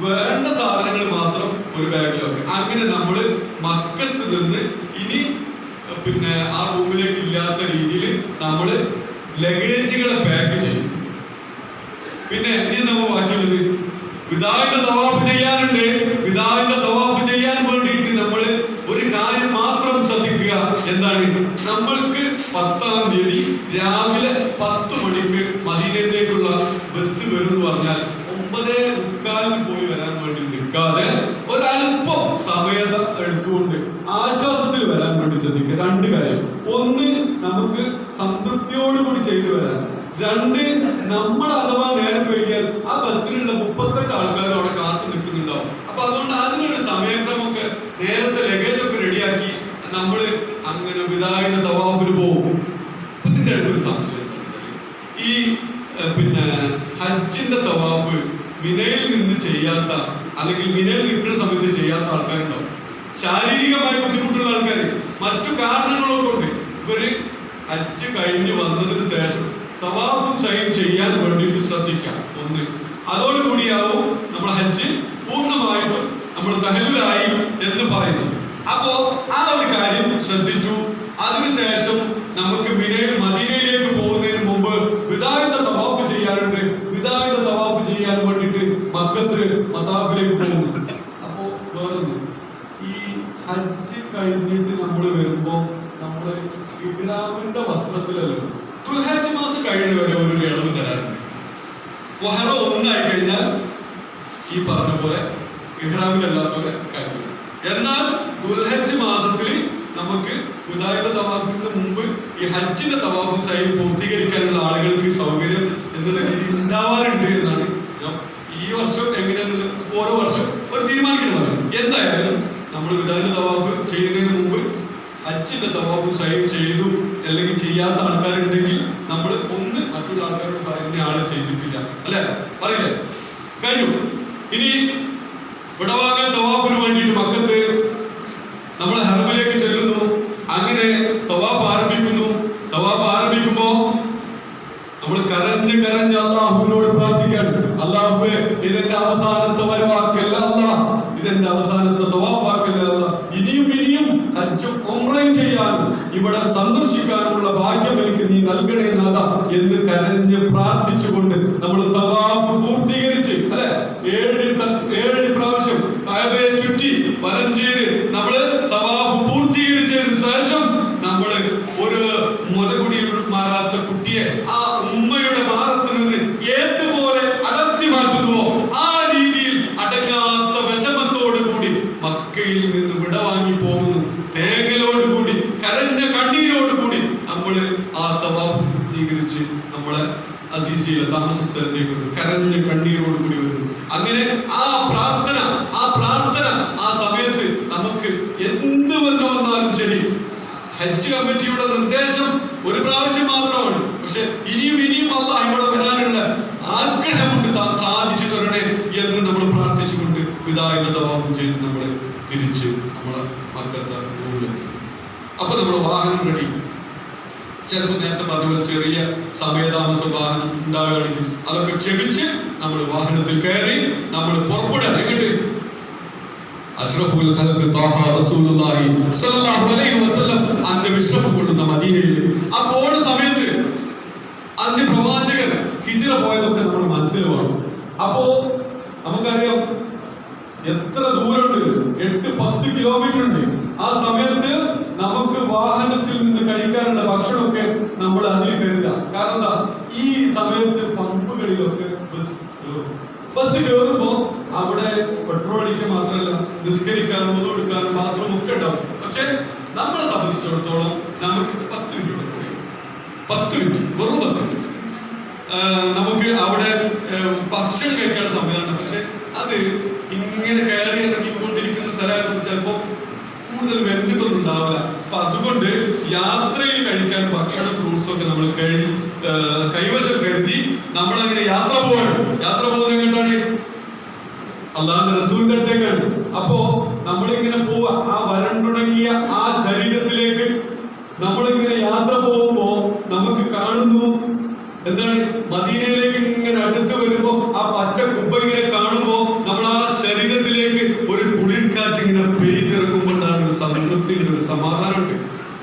വേണ്ട സാധനങ്ങൾ മാത്രം ഒരു ബാഗിലൊക്കെ. അങ്ങനെ നമ്മള് മക്കത്ത് നിന്ന് ഇനി പിന്നെ ആ റൂമിലേക്ക് ഇല്ലാത്ത രീതിയിൽ നമ്മള് ലഗേജുകളെ പാക്ക് ചെയ്യും. പിന്നെ ഇനി നമ്മൾ ബാക്കിയുള്ളത് വിദാഇന്റെ തവാഫ് ചെയ്യാനുണ്ട്. വിദാഇന്റെ തവാഫ് ചെയ്യാൻ വേണ്ടിയിട്ട് നമ്മള് എന്താണ്, നമ്മൾക്ക് 10-ാം തീയതി രാവിലെ 10 മണിക്ക് മദീനയിലേക്കുള്ള ബസ് വരും എന്ന് പറഞ്ഞാൽ 9:45 പോയി വരാൻ വേണ്ടി നിൽക്കാതെ ഒരല്പം സമയത എടുത്തുകൊണ്ട് ആശ്വാസത്തിൽ വരാൻ വേണ്ടി ശ്രദ്ധിക്കുക. 2 കാര്യം. 1, നമുക്ക് സംതൃപ്തിയോടുകൂടി ചെയ്തു വരാൻ. 2, നമ്മൾ അഥവാ നേരം വൈകിയാൽ ആ ബസ്സിലുള്ള 38 ആൾക്കാരും അവിടെ കാത്തു നിൽക്കുന്നുണ്ടാവും. അപ്പൊ അതുകൊണ്ട് അതിനൊരു സമയക്രമൊക്കെ നേരത്തെ ലഗേജ് ഒക്കെ റെഡിയാക്കി നമ്മൾ അങ്ങനെ വിദായിന്റെ തവാഫിന് പോകും. ഇതിന്റെ അടുത്തൊരു സംശയം, ഈ ഹജ്ജിന്റെ തവാഫ് മിനയിൽ നിന്ന് ചെയ്യാത്ത, അല്ലെങ്കിൽ മിനയിൽ നിൽക്കുന്ന സമയത്ത് ചെയ്യാത്ത ആൾക്കാരുണ്ടാവും. ശാരീരികമായി ബുദ്ധിമുട്ടുള്ള ആൾക്കാർ, മറ്റു കാരണങ്ങളൊക്കെ ഉണ്ട്. ഇവര് ഹജ്ജ് കഴിഞ്ഞ് വന്നതിന് ശേഷം തവാഫും സൈയും ചെയ്യാൻ വേണ്ടിയിട്ട് ശ്രദ്ധിക്കാം. 1, അതോടുകൂടിയാവും നമ്മൾ ഹജ്ജ് പൂർണ്ണമായിട്ടും നമ്മൾ തഹല്ലുലായി എന്ന് പറയുന്നത്. അപ്പോ ആ ഒരു കാര്യം ശ്രദ്ധിച്ചു. അതിനുശേഷം നമുക്ക് മദീനയിലേക്ക് പോകുന്നതിന് മുമ്പ് വിദായിന്റെ തവാഫ് ചെയ്യാറുണ്ട്. വിദായിന്റെ തവാഫ് ചെയ്യാൻ വേണ്ടിയിട്ട് മക്കത്ത് മതാബിലേക്ക് പോകും. അപ്പോ വേറൊന്ന്, ഈ ഹജ്ജ് കഴിഞ്ഞിട്ട് നമ്മൾ വരുമ്പോ നമ്മള് ഇഹ്റാമിന്റെ വസ്ത്രത്തിലല്ലോ ദുൽഹജ്ജ് മാസം കഴിഞ്ഞ വരെ ഒരു ഇളവ് തരാറുണ്ട്. മുഹറം 1 ആയി കഴിഞ്ഞാൽ ഈ പറഞ്ഞ പോലെ ഇഹ്റാമിലല്ലാത്തവരെ കയറ്റും. എന്നാൽ ദുൽഹജ്ജ് മാസത്തിൽ നമുക്ക് വിദായിന്റെ തവാഫിന്റെ മുമ്പ് ഈ ഹജ്ജിന്റെ തവാഫും സൈയും പൂർത്തീകരിക്കാനുള്ള ആളുകൾക്ക് സൗകര്യം എന്നുള്ള രീതി ഉണ്ടാവാറുണ്ട് എന്നാണ് ഈ വർഷം എങ്ങനെയാണെന്ന് ഓരോ വർഷം ഒരു തീരുമാനിക്കണം. എന്തായാലും നമ്മൾ വിദായിന്റെ തവാഫ് ചെയ്യുന്നതിന് മുമ്പ് ഹജ്ജിന്റെ തവാഫും സൈയും ചെയ്തു അല്ലെങ്കിൽ ചെയ്യാത്ത ആൾക്കാരുണ്ടെങ്കിൽ നമ്മൾ മറ്റുള്ള ആൾക്കാരോട് പറയുന്ന ആള് ചെയ്തിട്ടില്ല, അല്ലെ? പറയില്ലേ? കഴിഞ്ഞു. ഇനി വിടവാങ്ങൽ തവാഫിന് വേണ്ടിയിട്ട് മക്കത്ത് നമ്മൾ ഹറമിലേക്ക് ചെല്ലുന്നു. അങ്ങനെ തവാഫ് ആരംഭിക്കുന്നു. തവാഫ് ആരംഭിക്കുമ്പോ നമ്മൾ കരഞ്ഞ് അള്ളാഹുവിനോട് പ്രാർത്ഥിക്കണം. അള്ളാഹുവേ, ഇതെന്റെ അവസാനത്തെ വരവാക്കല്ല അല്ലാ, ഇതെന്റെ അവസാനത്തെ തവാഫാക്കല്ല അല്ലാ, ഇനിയും ഹജ്ജും ഉംറയും ചെയ്യാൻ ഇവിടെ സന്ദർശിക്കാനുള്ള ഭാഗ്യം എനിക്ക് നീ നൽകണേ നാഥ എന്ന് കരഞ്ഞ് പ്രാർത്ഥിച്ചുകൊണ്ട് നമ്മൾ തവാഫ് പൂർത്തീകരിച്ച്, അല്ലെ, 7 പ്രാവശ്യം കഅബയെ ചുറ്റി വലം ചെയ്ത് നമ്മള് തവാഫ് പൂർത്തീകരിച്ചതിന് ശേഷം നമ്മള് ഒരു മുലകുടി മാറാത്ത കുട്ടിയെ ആ ഉമ്മയുടെ മാറത്ത് നിന്ന് ഏതുപോലെ അടർത്തി മാറ്റുന്നുവോ ആ രീതിയിൽ അടങ്ങാത്ത വിഷമത്തോടു കൂടി മക്കയിൽ നിന്ന് വിടവാങ്ങി പോകുന്നു. തേങ്ങലോടുകൂടി, കരഞ്ഞ കണ്ണീരോടുകൂടി നമ്മള് ആ തവാഫ് പൂർത്തീകരിച്ച് നമ്മളെ അസീസിയിലെ താമസ സ്ഥലത്തേക്ക് കരഞ്ഞ കണ്ണീരോടുകൂടി വരുന്നു. അങ്ങനെ ആ പ്രാർത്ഥന ആ സമയത്ത് നമുക്ക് എന്ത് വന്നാലും ശരി, ഹജ്ജ് കമ്മിറ്റിയുടെ നിർദ്ദേശം ഒരു പ്രാവശ്യം മാത്രമാണ്. പക്ഷെ ഇനിയും അല്ലാഹ് ഇവിടെ വരാനുള്ള ആഗ്രഹമുണ്ട്, സാധിച്ചു തരണേ എന്ന് നമ്മൾ പ്രാർത്ഥിച്ചുകൊണ്ട് വിദായിന്റെ തവാഫ് ചെയ്ത് നമ്മൾ തിരിച്ച് നമ്മളെ മക്കത്തെ റൂമിലെത്തി. അപ്പൊ നമ്മുടെ വാഹനം റെഡി. ചിലപ്പോൾ നേരത്തെ പറഞ്ഞ പോലെ ചെറിയ സമയതാമസം വാഹനം ഉണ്ടാവുകയാണെങ്കിൽ അതൊക്കെ ക്ഷമിച്ച് നമ്മൾ വാഹനത്തിൽ കയറി നമ്മൾ പുറപ്പെടാൻ. എങ്ങോട്ട്? അഷ്റഫുൽ ഖൽഖ് ത്വാഹ റസൂലുള്ളാഹി സ്വല്ലല്ലാഹു അലൈഹി വസല്ലം അന്ന് വിശ്രമം കൊള്ളുന്ന മദീനയിലേക്ക്. ആ പോണ സമയത്ത് അന്ന് പ്രവാചകൻ ഹിജ്റ പോയതൊക്കെ നമ്മൾ മനസ്സിലാവണം. അപ്പോ നമുക്കറിയാം എത്ര ദൂരമുണ്ട്, 8-10 കിലോമീറ്റർ ഉണ്ട്. ആ സമയത്ത് നമുക്ക് വാഹനത്തിൽ നിന്ന് കഴിക്കാനുള്ള ഭക്ഷണമൊക്കെ നമ്മൾ അതിൽ കരുതാം. കാരണം എന്താ, ഈ സമയത്ത് പമ്പുകളിലൊക്കെ ബസ് കയറുമ്പോ അവിടെ പെട്രോൾ അടിക്കാൻ മാത്രമല്ല നിസ്കരിക്കാനും ഒതു കൊടുക്കാനും ബാത്റൂം ഒക്കെ ഉണ്ടാവും. പക്ഷെ നമ്മളെ സംബന്ധിച്ചിടത്തോളം നമുക്ക് 10 മിനിറ്റ്, 10 മിനിറ്റ്, വെറും 10 മിനിറ്റ് നമുക്ക് അവിടെ ഭക്ഷണം കഴിക്കാനുള്ള സമയമാണ്. പക്ഷെ അത് ഇങ്ങനെ കയറി ഇറങ്ങിക്കൊണ്ടിരിക്കുന്ന സ്ഥലത്ത് ചിലപ്പോ കൂടുതൽ വെന്തിട്ടൊന്നും ഉണ്ടാവില്ല. അപ്പൊ അതുകൊണ്ട് യാത്രയിൽ കഴിക്കാൻ ഭക്ഷണം ഫ്രൂട്ട്സ് ഒക്കെ നമ്മൾ കൈവശം കരുതി നമ്മളങ്ങനെ യാത്ര പോകുന്നത് എങ്ങോട്ടാണ്? അള്ളാഹുവിന്റെ റസൂലിന്റെ അടുത്തേക്കാണ്. അപ്പോ നമ്മളിങ്ങനെ പോവാ, ആ വരണ്ടുണങ്ങിയ ആ ശരീരത്തിലേക്ക് നമ്മളിങ്ങനെ യാത്ര പോകുമ്പോ നമുക്ക് കാണുന്നു എന്താണ്, മദീനയിലേക്ക് ഇങ്ങനെ അടുത്ത് വരുമ്പോ ആ പച്ച കുബ്ബ ഇങ്ങനെ കാണുമ്പോ നമ്മൾ ആ ശരീരത്തിലേക്ക് ഒരു കുളിർക്കാറ്റ് ഇങ്ങനെ പെയ്തിറക്കുമ്പോഴാണ് ഒരു സംതൃപ്തിയുണ്ട്, ഒരു സമാധാനമുണ്ട്.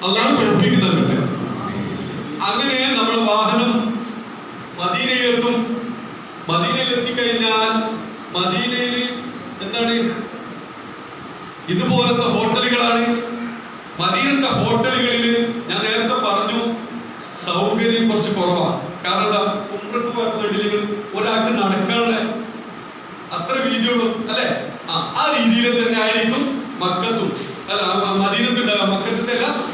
അള്ളാഹു തോൽപ്പിക്കുന്നുണ്ട്. അങ്ങനെ നമ്മൾ വാഹനം മദീനയിലെത്തും. മദീനയിലെത്തിക്കഴിഞ്ഞാൽ മദീനയിൽ എന്താണ്, ഇതുപോലത്തെ ഹോട്ടലുകളാണ്. മദീനത്തെ ഹോട്ടലുകളിൽ ഞാൻ നേരത്തെ പറഞ്ഞു സൗകര്യം കുറച്ച് കുറവാണ്. കാരണം എന്താ, ഉംറക്ക് വരുന്നില്ലെങ്കിൽ ഒരാൾക്ക് നടക്കാനുള്ള അത്ര വീതിയുള്ളൂ അല്ലെ? ആ രീതിയിൽ തന്നെ ആയിരിക്കും മക്കത്തും. അല്ല, മദീനത്ത് ഉണ്ടാകാം.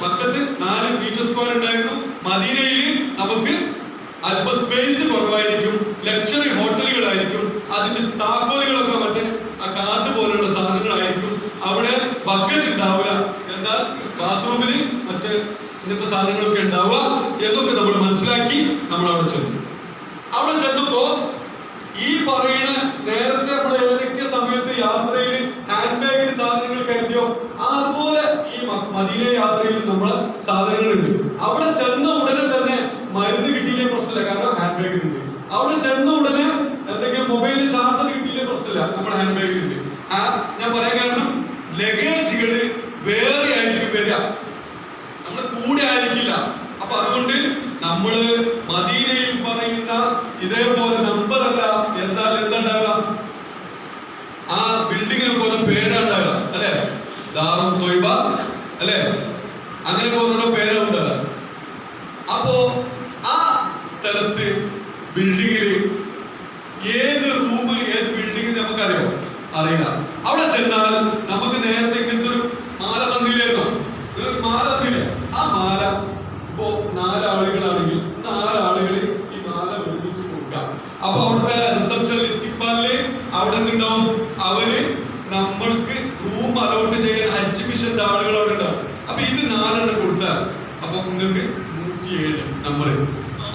മക്കത്ത് 4 മീറ്റർ സ്ക്വയർ ഉണ്ടായിരുന്നു. മദീനയിൽ നമുക്ക് അല്പ സ്പേസ് കുറവായിരിക്കും. ലക്ഷറി ഹോട്ടലുകളായിരിക്കും. അതിന്റെ താക്കോലുകളൊക്കെ മറ്റേ ആ കാർഡ് പോലുള്ള സാധനങ്ങളായിരിക്കും. അവിടെ ബക്കറ്റ് ഉണ്ടാവില്ല. എന്നാൽ ബാത്റൂമില് മറ്റ് ഇങ്ങനത്തെ സാധനങ്ങളൊക്കെ ഉണ്ടാവുക എന്നൊക്കെ നമ്മൾ മനസ്സിലാക്കി നമ്മൾ അവിടെ ചെന്നു. അവിടെ ചെന്നപ്പോ ഈ പറയുന്ന നേരത്തെ നമ്മൾ ഏതൊക്കെ സമയത്ത് യാത്രയിൽ ഹാൻഡ് ബാഗിൽ സാധനങ്ങൾ കരുതിയോ അതുപോലെ ഈ മദീന യാത്രയിൽ നമ്മളെ സാധനങ്ങളുണ്ട്. അവിടെ ചെന്ന ഉടനെ തന്നെ മരുന്ന് കിട്ടിയില്ലേ പ്രശ്നമില്ല, കാരണം ഹാൻഡ് ബാഗിലുണ്ട്. അവിടെ ചെന്ന ഉടനെ എന്തെങ്കിലും മൊബൈലിൽ ചാർജർ കിട്ടിയില്ലേ പ്രശ്നമില്ല, നമ്മുടെ ഹാൻഡ് ബാഗിലുണ്ട്. ഞാൻ പറയാൻ കാരണം ലഗേജുകള് വേറെ ആയിരിക്കും വരിക, നമ്മുടെ കൂടെ ആയിരിക്കില്ല. അപ്പൊ അതുകൊണ്ട് നമ്മള് മദീനയിൽ പറയുന്ന ഇതേപോലെ നമ്പർ അല്ല, എന്താണ്ടാവുക, ആ ബിൽഡിങ്ങിനൊക്കെ ഓരോ പേരുണ്ടാവുക അല്ലെ? ദാറുൽ ത്വയ്ബ അല്ലെ, അങ്ങനെ ഓരോ പേരുണ്ടാവുക. അപ്പോ ആ സ്ഥലത്ത് ബിൽഡിങ്ങില് ഏത് റൂം ഏത് ബിൽഡിംഗ് നമുക്കറിയോ? അറിയില്ല. അവിടെ ചെന്നാൽ നമുക്ക് നേരത്തെ ഇങ്ങനത്തെ ഒരു മാല തന്നില്ലായിരുന്നോ? ഒരു മാല തന്നില്ലേ? ആ മാല ഇപ്പോ 4 ആളുകളാണെങ്കിൽ 4 ആളുകൾ ഈ മാല ഒരുമിച്ച് കൊടുക്കാം. അപ്പൊ അവിടുത്തെ റിസപ്ഷനിസ്റ്റ് ഇപ്പാലില് അവിടെ നിന്നുണ്ടാവും. അവര് നമ്മൾക്ക് റൂം അലോട്ട് ചെയ്യാൻ അഡ്മിഷന്റെ ആളുകൾ അവിടെ ഉണ്ടാവും. അപ്പൊ ഇത് 4 കൊടുത്താൽ അപ്പൊ നിങ്ങൾക്ക് 107 നമ്പർ.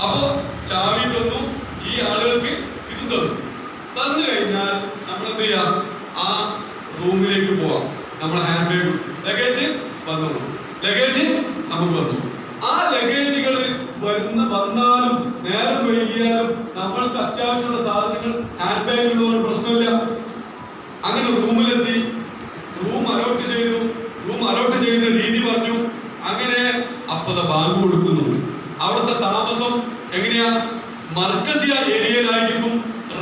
അപ്പൊ ചാവി തന്നു, ഈ ആളുകൾക്ക് ഇത് തന്നു കഴിഞ്ഞാൽ നമ്മൾ എന്ത് ചെയ്യാം? ആ റൂമിലേക്ക് പോവാം. നമ്മളെ ഹാൻഡ് ബാഗ് ലഗേജ് വന്നോളൂ, ലഗേജ് നമുക്ക് വന്നു. ആ ലഗേജുകൾ വന്നാലും നേരം വൈകിയാലും നമ്മൾക്ക് അത്യാവശ്യമുള്ള സാധനങ്ങൾ ഹാൻഡ് ബാഗിലുള്ളതുകൊണ്ട് പ്രശ്നമില്ല. അങ്ങനെ റൂമിലെത്തി, റൂം അലോട്ട് ചെയ്തു. റൂം അലോട്ട് ചെയ്യുന്ന രീതി പറഞ്ഞു. അങ്ങനെ അപ്പത ബാങ്ക് കൊടുക്കുന്നു. അവിടുത്തെ താമസം എങ്ങനെയാ? മർക്കസിയ ഏരിയയിലായിരിക്കും,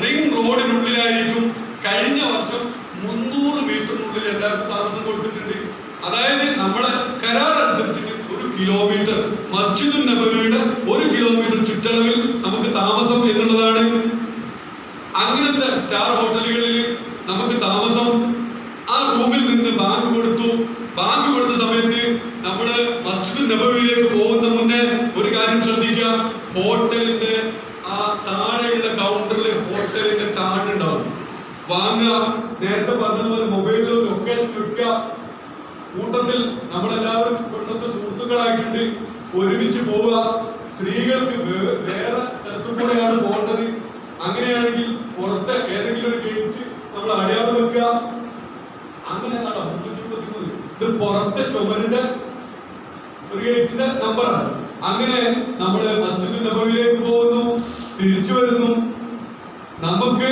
റിംഗ് റോഡിനുള്ളിലായിരിക്കും. കഴിഞ്ഞ വർഷം 300 മീറ്ററിനുള്ളിൽ എല്ലാവർക്കും താമസം കൊടുത്തിട്ടുണ്ട്. അതായത് നമ്മളെ കരാർ അനുസരിച്ച് 1 കിലോമീറ്റർ മസ്ജിദുൻ നബവിയുടെ 1 കിലോമീറ്റർ ചുറ്റളവിൽ നമുക്ക് താമസം എന്നുള്ളതാണ്. അങ്ങനത്തെ സ്റ്റാർ ഹോട്ടലുകളിൽ നമുക്ക് താമസം. ആ റൂമിൽ നിന്ന് ബാങ്ക് കൊടുത്തു. ബാങ്ക് കൊടുത്ത സമയത്ത് നമ്മള് മസ്ജിദുൻ നബവിയിലേക്ക് പോകുന്ന മുന്നേ ഒരു കാര്യം ശ്രദ്ധിക്കുക. ഹോട്ടലിന്റെ ആ താഴെയുള്ള കൗണ്ടറിൽ ഹോട്ടലിന്റെ കാർഡ് ഉണ്ടാവും. വാങ്ങുക. നേരത്തെ പറഞ്ഞതുപോലെ മൊബൈലിലോ ലൊക്കേഷൻ വെക്കുക. കൂട്ടത്തിൽ നമ്മളെല്ലാവരും ഇവിടുത്തെ സുഹൃത്തുക്കളായിട്ടുണ്ട്. ഒരുമിച്ച് പോവുക. സ്ത്രീകൾക്ക് വേറെ സ്ഥലത്തുകൂടെയാണ് പോകേണ്ടത്. അങ്ങനെയാണെങ്കിൽ പുറത്തെ ഏതെങ്കിലും ഒരു ഗേറ്റ് നമ്മൾ അടയാളം വെക്കുക. അങ്ങനെ ഇത് പുറത്തെ ചുമരിന്റെ ഒരു ഗേറ്റിന്റെ നമ്പറാണ്. അങ്ങനെ നമ്മള് മസ്ജിദുൻ നബവിയിലേക്ക് പോകുന്നു, തിരിച്ചു വരുന്നു. നമുക്ക്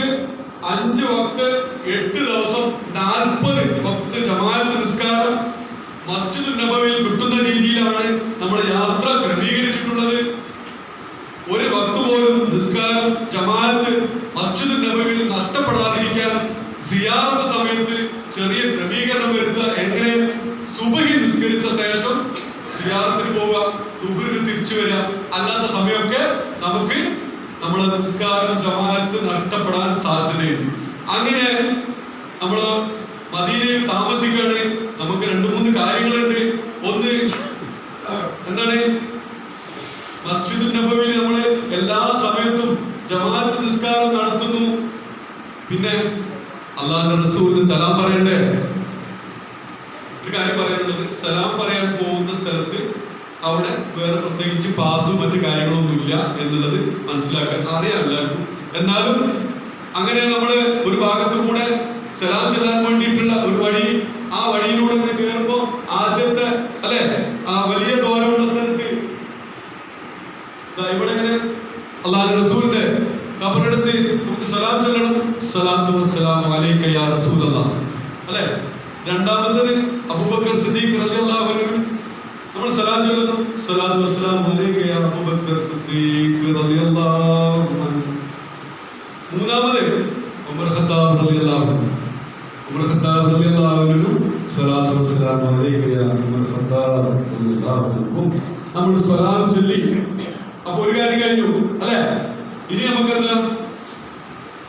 5 വക്ത് 8 ദിവസം 40 വക്ത് ജമാഅത്ത് നിസ്കാരം മസ്ജിദുൻ നബവിയിൽ കിട്ടുന്ന രീതിയിലാണ് നമ്മൾ യാത്ര ക്രമീകരിച്ചിട്ടുള്ളത്. ഒരു വക്ത് പോലും നിസ്കാരം ജമാഅത്ത് മസ്ജിദുൻ നബവിയിൽ നഷ്ടപ്പെടാതിരിക്കാൻ സിയാറത്ത് സമയത്ത് ചെറിയ ക്രമീകരണം വരുത്തുക. എങ്ങനെ? സുബഹി നിസ്കരിച്ച ശേഷം സിയാറത്തിന് പോവുക, സുബഹിന് തിരിച്ചു വരിക. അല്ലാത്ത സമയമൊക്കെ നമുക്ക് നമ്മളെ നിസ്കാരം ജമാഅത്ത് നഷ്ടപ്പെടാൻ സാധ്യതയുണ്ട്. അങ്ങനെ നമ്മള് മദീനയിൽ താമസിക്കുകയാണ്. നമുക്ക് 2-3 കാര്യങ്ങളുണ്ട്. ഒന്ന് എന്താണ്? മസ്ജിദുൻ നബവിയിൽ നമ്മള് എല്ലാ സമയത്തും ജമാഅത്ത് നിസ്കാരം നടത്തുന്നു. പിന്നെ അള്ളാഹുവിന്റെ റസൂലിന് സലാം പറയണ്ടേ? ഒരു കാര്യം പറയാനുള്ളത്, സലാം പറയാൻ പോകുന്ന സ്ഥലത്ത് അവിടെ വേറെ പ്രത്യേകിച്ച് പാസും മറ്റു കാര്യങ്ങളൊന്നും ഇല്ല എന്നുള്ളത് മനസ്സിലാക്കാൻ അറിയാം എല്ലാവർക്കും. എന്നാലും അങ്ങനെ നമ്മള് ഒരു ഭാഗത്തു കൂടെ സലാം ചെല്ലാൻ വേണ്ടിയിട്ടുള്ള ഒരു വഴി, ആ വഴിയിലൂടെ അങ്ങനെ കയറുമ്പോ ആദ്യത്തെ അല്ലെ ആ വലിയ ദൂരമുള്ള സ്ഥലത്ത് ഇവിടെ ഇങ്ങനെ അള്ളാഹുവിന്റെ റസൂലിന്റെ ഖബറെടുത്ത് നമുക്ക് സലാം ചെല്ലണം. സലാത്തു വസ്സലാമു അലൈക യാ റസൂലല്ലാഹ് അല്ലെ. രണ്ടാമത്തത് അബൂബക്കർ സിദ്ദീഖ് റളിയല്ലാഹു അൻഹു നമ്മൾ സലാം ചൊല്ലുന്നു. സലാത്തു വസ്സലാമു അലൈക യാ അബൂബക്കർ സിദ്ദീഖ് റളിയല്ലാഹു അൻഹു. മൂന്നാമത് ഉമർ ഖത്താബ് റളിയല്ലാഹു അൻഹു. ഉമർ ഖത്താബ് റളിയല്ലാഹു അൻഹു സ്വലാത്തു വസ്സലാമു അലൈക യാ ഉമർ ഖത്താബ് റളിയല്ലാഹു അൻഹു. നമ്മൾ സ്വലാം ചൊല്ലി. അപ്പൊ ഒരു കാര്യം കഴിഞ്ഞു അല്ലെ? ഇനി നമുക്കെന്താ,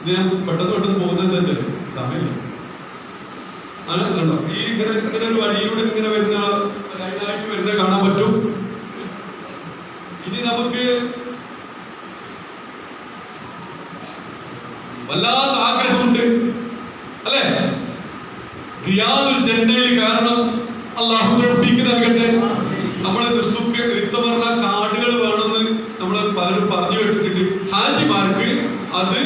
ഞാൻ പെട്ടെന്ന് പോകുന്നത് എന്താ വെച്ചാൽ സമയമില്ല. കണ്ടോ, ഈ ഇങ്ങനെ ഒരു വഴിയിലൂടെ ഇങ്ങനെ വരുന്ന ലൈനായിട്ട് വരുന്ന കാണാൻ പറ്റും. ഇനി നമുക്ക് വല്ലാത്ത ആഗ്രഹമുണ്ട് അല്ലെ റിയാദുൽ ജന്നയിൽ. കാരണം അല്ലാഹു തൗഫീഖ് നൽകട്ടെ. നമ്മളെ പറഞ്ഞ കാർഡുകൾ വേണമെന്ന് നമ്മൾ പലരും പറഞ്ഞു കേട്ടിട്ടുണ്ട്. ഹാജിമാർക്ക് അത്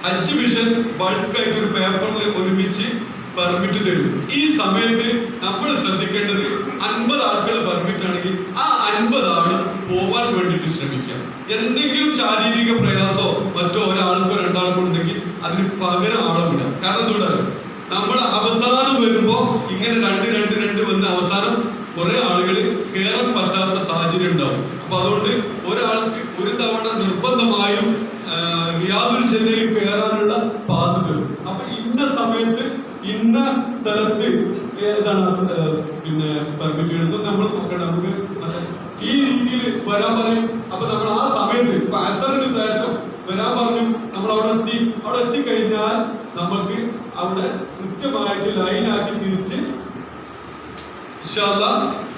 ഹജ്ജ് മിഷൻ ബൾക്കായിട്ട് ഒരു പേപ്പറിൽ ഒരുമിച്ച് പെർമിറ്റ് തരും. ഈ സമയത്ത് നമ്മൾ ശ്രദ്ധിക്കേണ്ടത് 50 ആളുകൾ പെർമിറ്റ് ആണെങ്കിൽ ആ 50 ആള് പോവാൻ വേണ്ടിയിട്ട് ശ്രമിക്കാം. എന്തെങ്കിലും ശാരീരിക പ്രയാസമോ മറ്റോ ഒരാൾക്കോ രണ്ടാൾക്കോ ഉണ്ടെങ്കിൽ അതിന് പകരം ആളെ വിടാം. കാരണം എന്തുകൊണ്ടാണ്, നമ്മൾ അവസാനം വരുമ്പോ ഇങ്ങനെ രണ്ട് വന്ന് അവസാനം കുറെ ആളുകൾ കയറാൻ പറ്റാത്ത സാഹചര്യം ഉണ്ടാവും. അപ്പൊ അതുകൊണ്ട് ഒരാൾക്ക് ഒരു തവണ നിർബന്ധമായും റിയാദുൽ ജന്നയിൽ കയറാനുള്ള പാസ് തരും. അപ്പൊ ഇന്ന സമയത്ത് ഇന്ന സ്ഥലത്ത് ഏതാണ് പിന്നെ പെർമിറ്റ് എടുത്ത് നമ്മൾ നോക്കണ്ട. നമുക്ക് ഈ രീതിയിൽ വരാൻ പറയും. അപ്പൊ നമ്മൾ ആ സമയത്ത് അസറിന് ശേഷം വരാൻ പറഞ്ഞു. നമ്മൾ അവിടെ എത്തിക്കഴിഞ്ഞാൽ നമുക്ക് അവിടെ കൃത്യമായിട്ട് ലൈനാക്കി തിരിച്ച്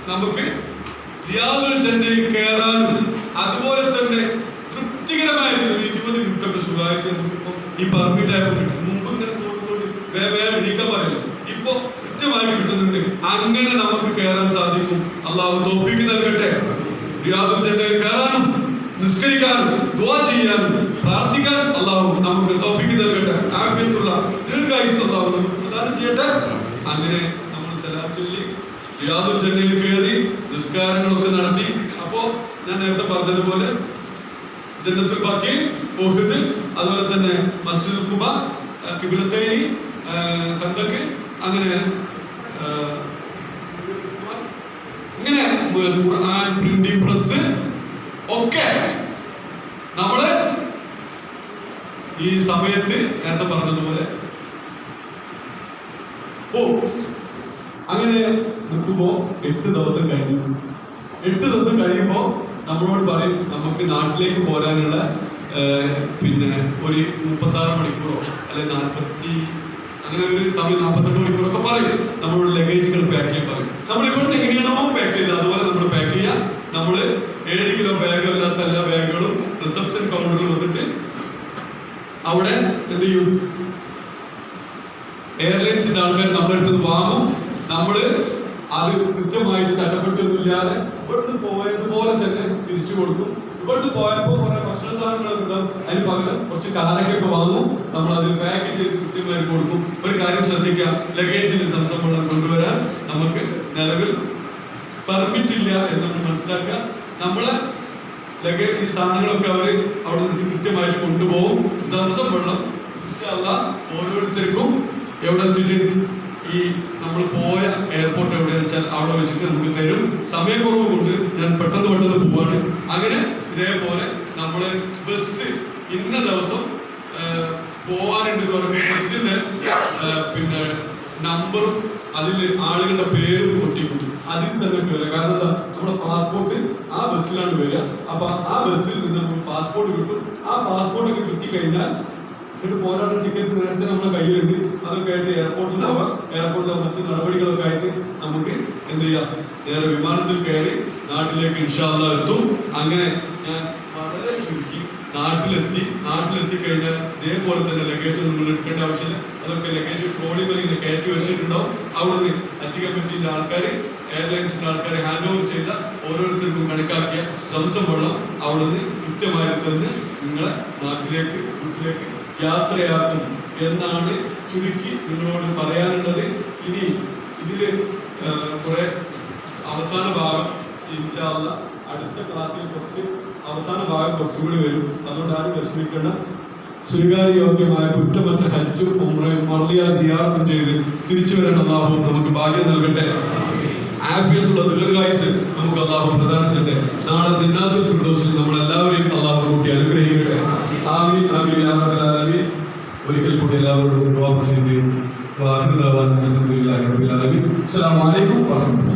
നമുക്ക് റിയാദുൽ ജന്നയിൽ കയറാനും അതുപോലെ തന്നെ തൃപ്തികരമായ 20 മിനിറ്റൊക്കെ സുഖമായിട്ട് നമുക്കിപ്പോ ഈ പെർമിറ്റ് ആയപ്പോൾ മുമ്പ് ഇങ്ങനെ വേഗം എണീക്കാൻ പറയല്ലോ, ഇപ്പൊ കൃത്യമായിട്ട് കിട്ടുന്നുണ്ട്. അങ്ങനെ നമുക്ക് കയറാൻ സാധിക്കും. അള്ളാഹു തൗഫീഖ് നൽകട്ടെ. റിയാദുൽ ജന്നയിൽ കയറാനും നിസ്കരിക്കാനും ദുആ ചെയ്യാനും പ്രാർത്ഥിക്കാൻ അള്ളാഹു നമുക്ക് തൗഫീഖ് നൽകട്ടെ. ആഫിയത്തുള്ള ദീർഘായുസ്സ് അള്ളാഹു നമുക്ക് പ്രദാനം ചെയ്യട്ടെ. അങ്ങനെ നമ്മൾ സലാം ചൊല്ലി റിയാദുൽ ജന്നയിൽ കയറി നിസ്കാരങ്ങളൊക്കെ നടത്തി. അപ്പോ ഞാൻ നേരത്തെ പറഞ്ഞതുപോലെ ജന്നത്തുൽ ബഖീ, ഉഹദ്, അതുപോലെ തന്നെ മസ്ജിദുൽ ഖുബ, ഖിബ്ലത്തൈനി, ഖന്തക്ക്, അങ്ങനെ ഇങ്ങനെ ഖുർആൻ പ്രിന്റിംഗ് പ്രസ് ഒക്കെ നമ്മള് ഈ സമയത്ത് നേരത്തെ പറഞ്ഞതുപോലെ അങ്ങനെ നിൽക്കുമ്പോ 8 ദിവസം കഴിഞ്ഞു. 8 ദിവസം കഴിയുമ്പോ നമ്മളോട് പറയും നമുക്ക് നാട്ടിലേക്ക് പോരാനുള്ള പിന്നെ ഒരു 36 മണിക്കൂറോ അല്ലെ 40 അങ്ങനെ ഒരു സമയം 48 മണിക്കൂറൊക്കെ പറയും. നമ്മളോട് ലഗേജുകൾ പാക്ക് ചെയ്യാൻ പറയും. നമ്മൾ ഇവിടുന്ന് എങ്ങനെയാണോ പാക്ക് ചെയ്തത് അതുപോലെ നമ്മൾ പാക്ക് ചെയ്യാം. നമ്മള് 7 കിലോ ബാഗ് അല്ലാത്ത എല്ലാ ബാഗുകളും റിസപ്ഷൻ കൗണ്ടറിൽ വന്നിട്ട് അവിടെ എന്ത് ചെയ്യും, എയർലൈൻസിന്റെ ആൾക്കാർ നമ്മുടെ അടുത്ത് വാങ്ങും. നമ്മള് അത് കൃത്യമായിട്ട് തട്ടപ്പെട്ടൊന്നുമില്ലാതെ ഇവിടുന്ന് പോയതുപോലെ തന്നെ തിരിച്ചു കൊടുക്കും. ഇവിടുന്ന് പോയപ്പോ കുറെ ഭക്ഷണ സാധനങ്ങളൊക്കെ ഉണ്ടാവും, അതിന് പകരം കുറച്ച് കാരക്കൊക്കെ വാങ്ങും. നമ്മൾ അതിൽ പാക്ക് ചെയ്ത് കൃത്യമായിട്ട് കൊടുക്കും. ഒരു കാര്യം ശ്രദ്ധിക്കാം, ലഗേജിന് സംസം വെള്ളം കൊണ്ടുവരാൻ നമുക്ക് നിലവിൽ പെർമിറ്റ് ഇല്ല എന്ന് നമ്മൾ മനസ്സിലാക്കുക. നമ്മളെ ലഗേജ് ഈ സാധനങ്ങളൊക്കെ അവര് അവിടെ നിന്ന് കൃത്യമായിട്ട് കൊണ്ടുപോകും. സംസം വെള്ളം ഓരോരുത്തർക്കും എവിടെ വെച്ചിട്ട് ഈ നമ്മൾ പോയ എയർപോർട്ട് എവിടെയാണെന്ന് വെച്ചാൽ അവിടെ വെച്ചിട്ട് നമുക്ക് തരും. സമയക്കുറവ് കൊണ്ട് ഞാൻ പെട്ടെന്ന് പോവാണ്. അങ്ങനെ ഇതേപോലെ നമ്മള് ബസ് ഇന്ന ദിവസം പോവാനുണ്ട് പറഞ്ഞ ബസ്സിന്റെ പിന്നെ നമ്പറും അതിൽ ആളുകളുടെ പേരും ഒട്ടിക്കും. അതിൽ തന്നെ വരില്ല. കാരണം എന്താ, നമ്മുടെ പാസ്പോർട്ട് ആ ബസ്സിലാണ് വരിക. അപ്പൊ ആ ബസ്സിൽ നിന്ന് നമുക്ക് പാസ്പോർട്ട് കിട്ടും. ആ പാസ്പോർട്ടൊക്കെ കിട്ടിക്കഴിഞ്ഞാൽ എന്നിട്ട് പോരാട്ട ടിക്കറ്റ് നേരത്തെ നമ്മുടെ കയ്യിലുണ്ട്. അതൊക്കെ ആയിട്ട് എയർപോർട്ടിലെ മറ്റ് നടപടികളൊക്കെ ആയിട്ട് നമുക്ക് എന്ത് ചെയ്യാം, നേരെ വിമാനത്തിൽ കയറി നാട്ടിലേക്ക് ഇൻഷാ അല്ലാഹ് എത്തും. അങ്ങനെ ഞാൻ വളരെ ചുരുക്കി നാട്ടിലെത്തി കഴിഞ്ഞാൽ ഇതേപോലെ തന്നെ ലഗേജ് നമ്മൾ എടുക്കേണ്ട ആവശ്യമില്ല. അതൊക്കെ ലഗേജ് ട്രോളിമേൽ ഇങ്ങനെ കയറ്റി വെച്ചിട്ടുണ്ടാവും. അവിടുന്ന് ഹജ്ജ് കമ്മിറ്റിന്റെ ആൾക്കാർ, എയർലൈൻസിന്റെ ആൾക്കാർ ഹാൻഡ് ഓവർ ചെയ്ത ഓരോരുത്തർക്കും കണക്കാക്കിയ സംസം വെള്ളം അവിടുന്ന് കൃത്യമായിട്ട് തന്ന് നിങ്ങളെ വീട്ടിലേക്ക് യാത്രയാക്കും എന്നാണ് ചുരുക്കി നിങ്ങളോട് പറയാനുള്ളത്. ഇനി ഇതില് കുറെ അവസാന ഭാഗം ഇൻഷാ അല്ലാഹ് അടുത്ത ക്ലാസ്സിൽ കുറച്ച് അവസാന ഭാഗം കുറച്ചുകൂടി വരും. അതുകൊണ്ട് ആരും വിഷമിക്കേണ്ട. സ്വീകാര്യോഗ്യമായ കുറ്റമറ്റ ഹജ്ജും ഉംറയും മർലിയ സിയാറത്തും ചെയ്ത് തിരിച്ചു വരാൻ അല്ലാഹു നമുക്ക് ഭാഗ്യം നൽകട്ടെ. ആഫിയത്തുള്ള ദീർഘായുസ് നമുക്ക് അല്ലാഹു പ്രദാനം ചെയ്യട്ടെ. നാളെ ജന്നാത്തുൽ ഫിർദൗസിൽ നമ്മളെല്ലാവരെയും അല്ലാഹു കൂട്ടി അനുഗ്രഹിക്കട്ടെ. ആമീൻ ആമീൻ യാ റബ്ബൽ ആലമീൻ. ഒരിക്കൽ കൂടി എല്ലാവരോടും ദുആ ചെയ്യുന്നു. വാഹിദ് ദഅവാന അൽഹംദുലില്ലാഹി റബ്ബിൽ ആലമീൻ. അസ്സലാമു അലൈക്കും വറഹ്മത്തുള്ളാഹി.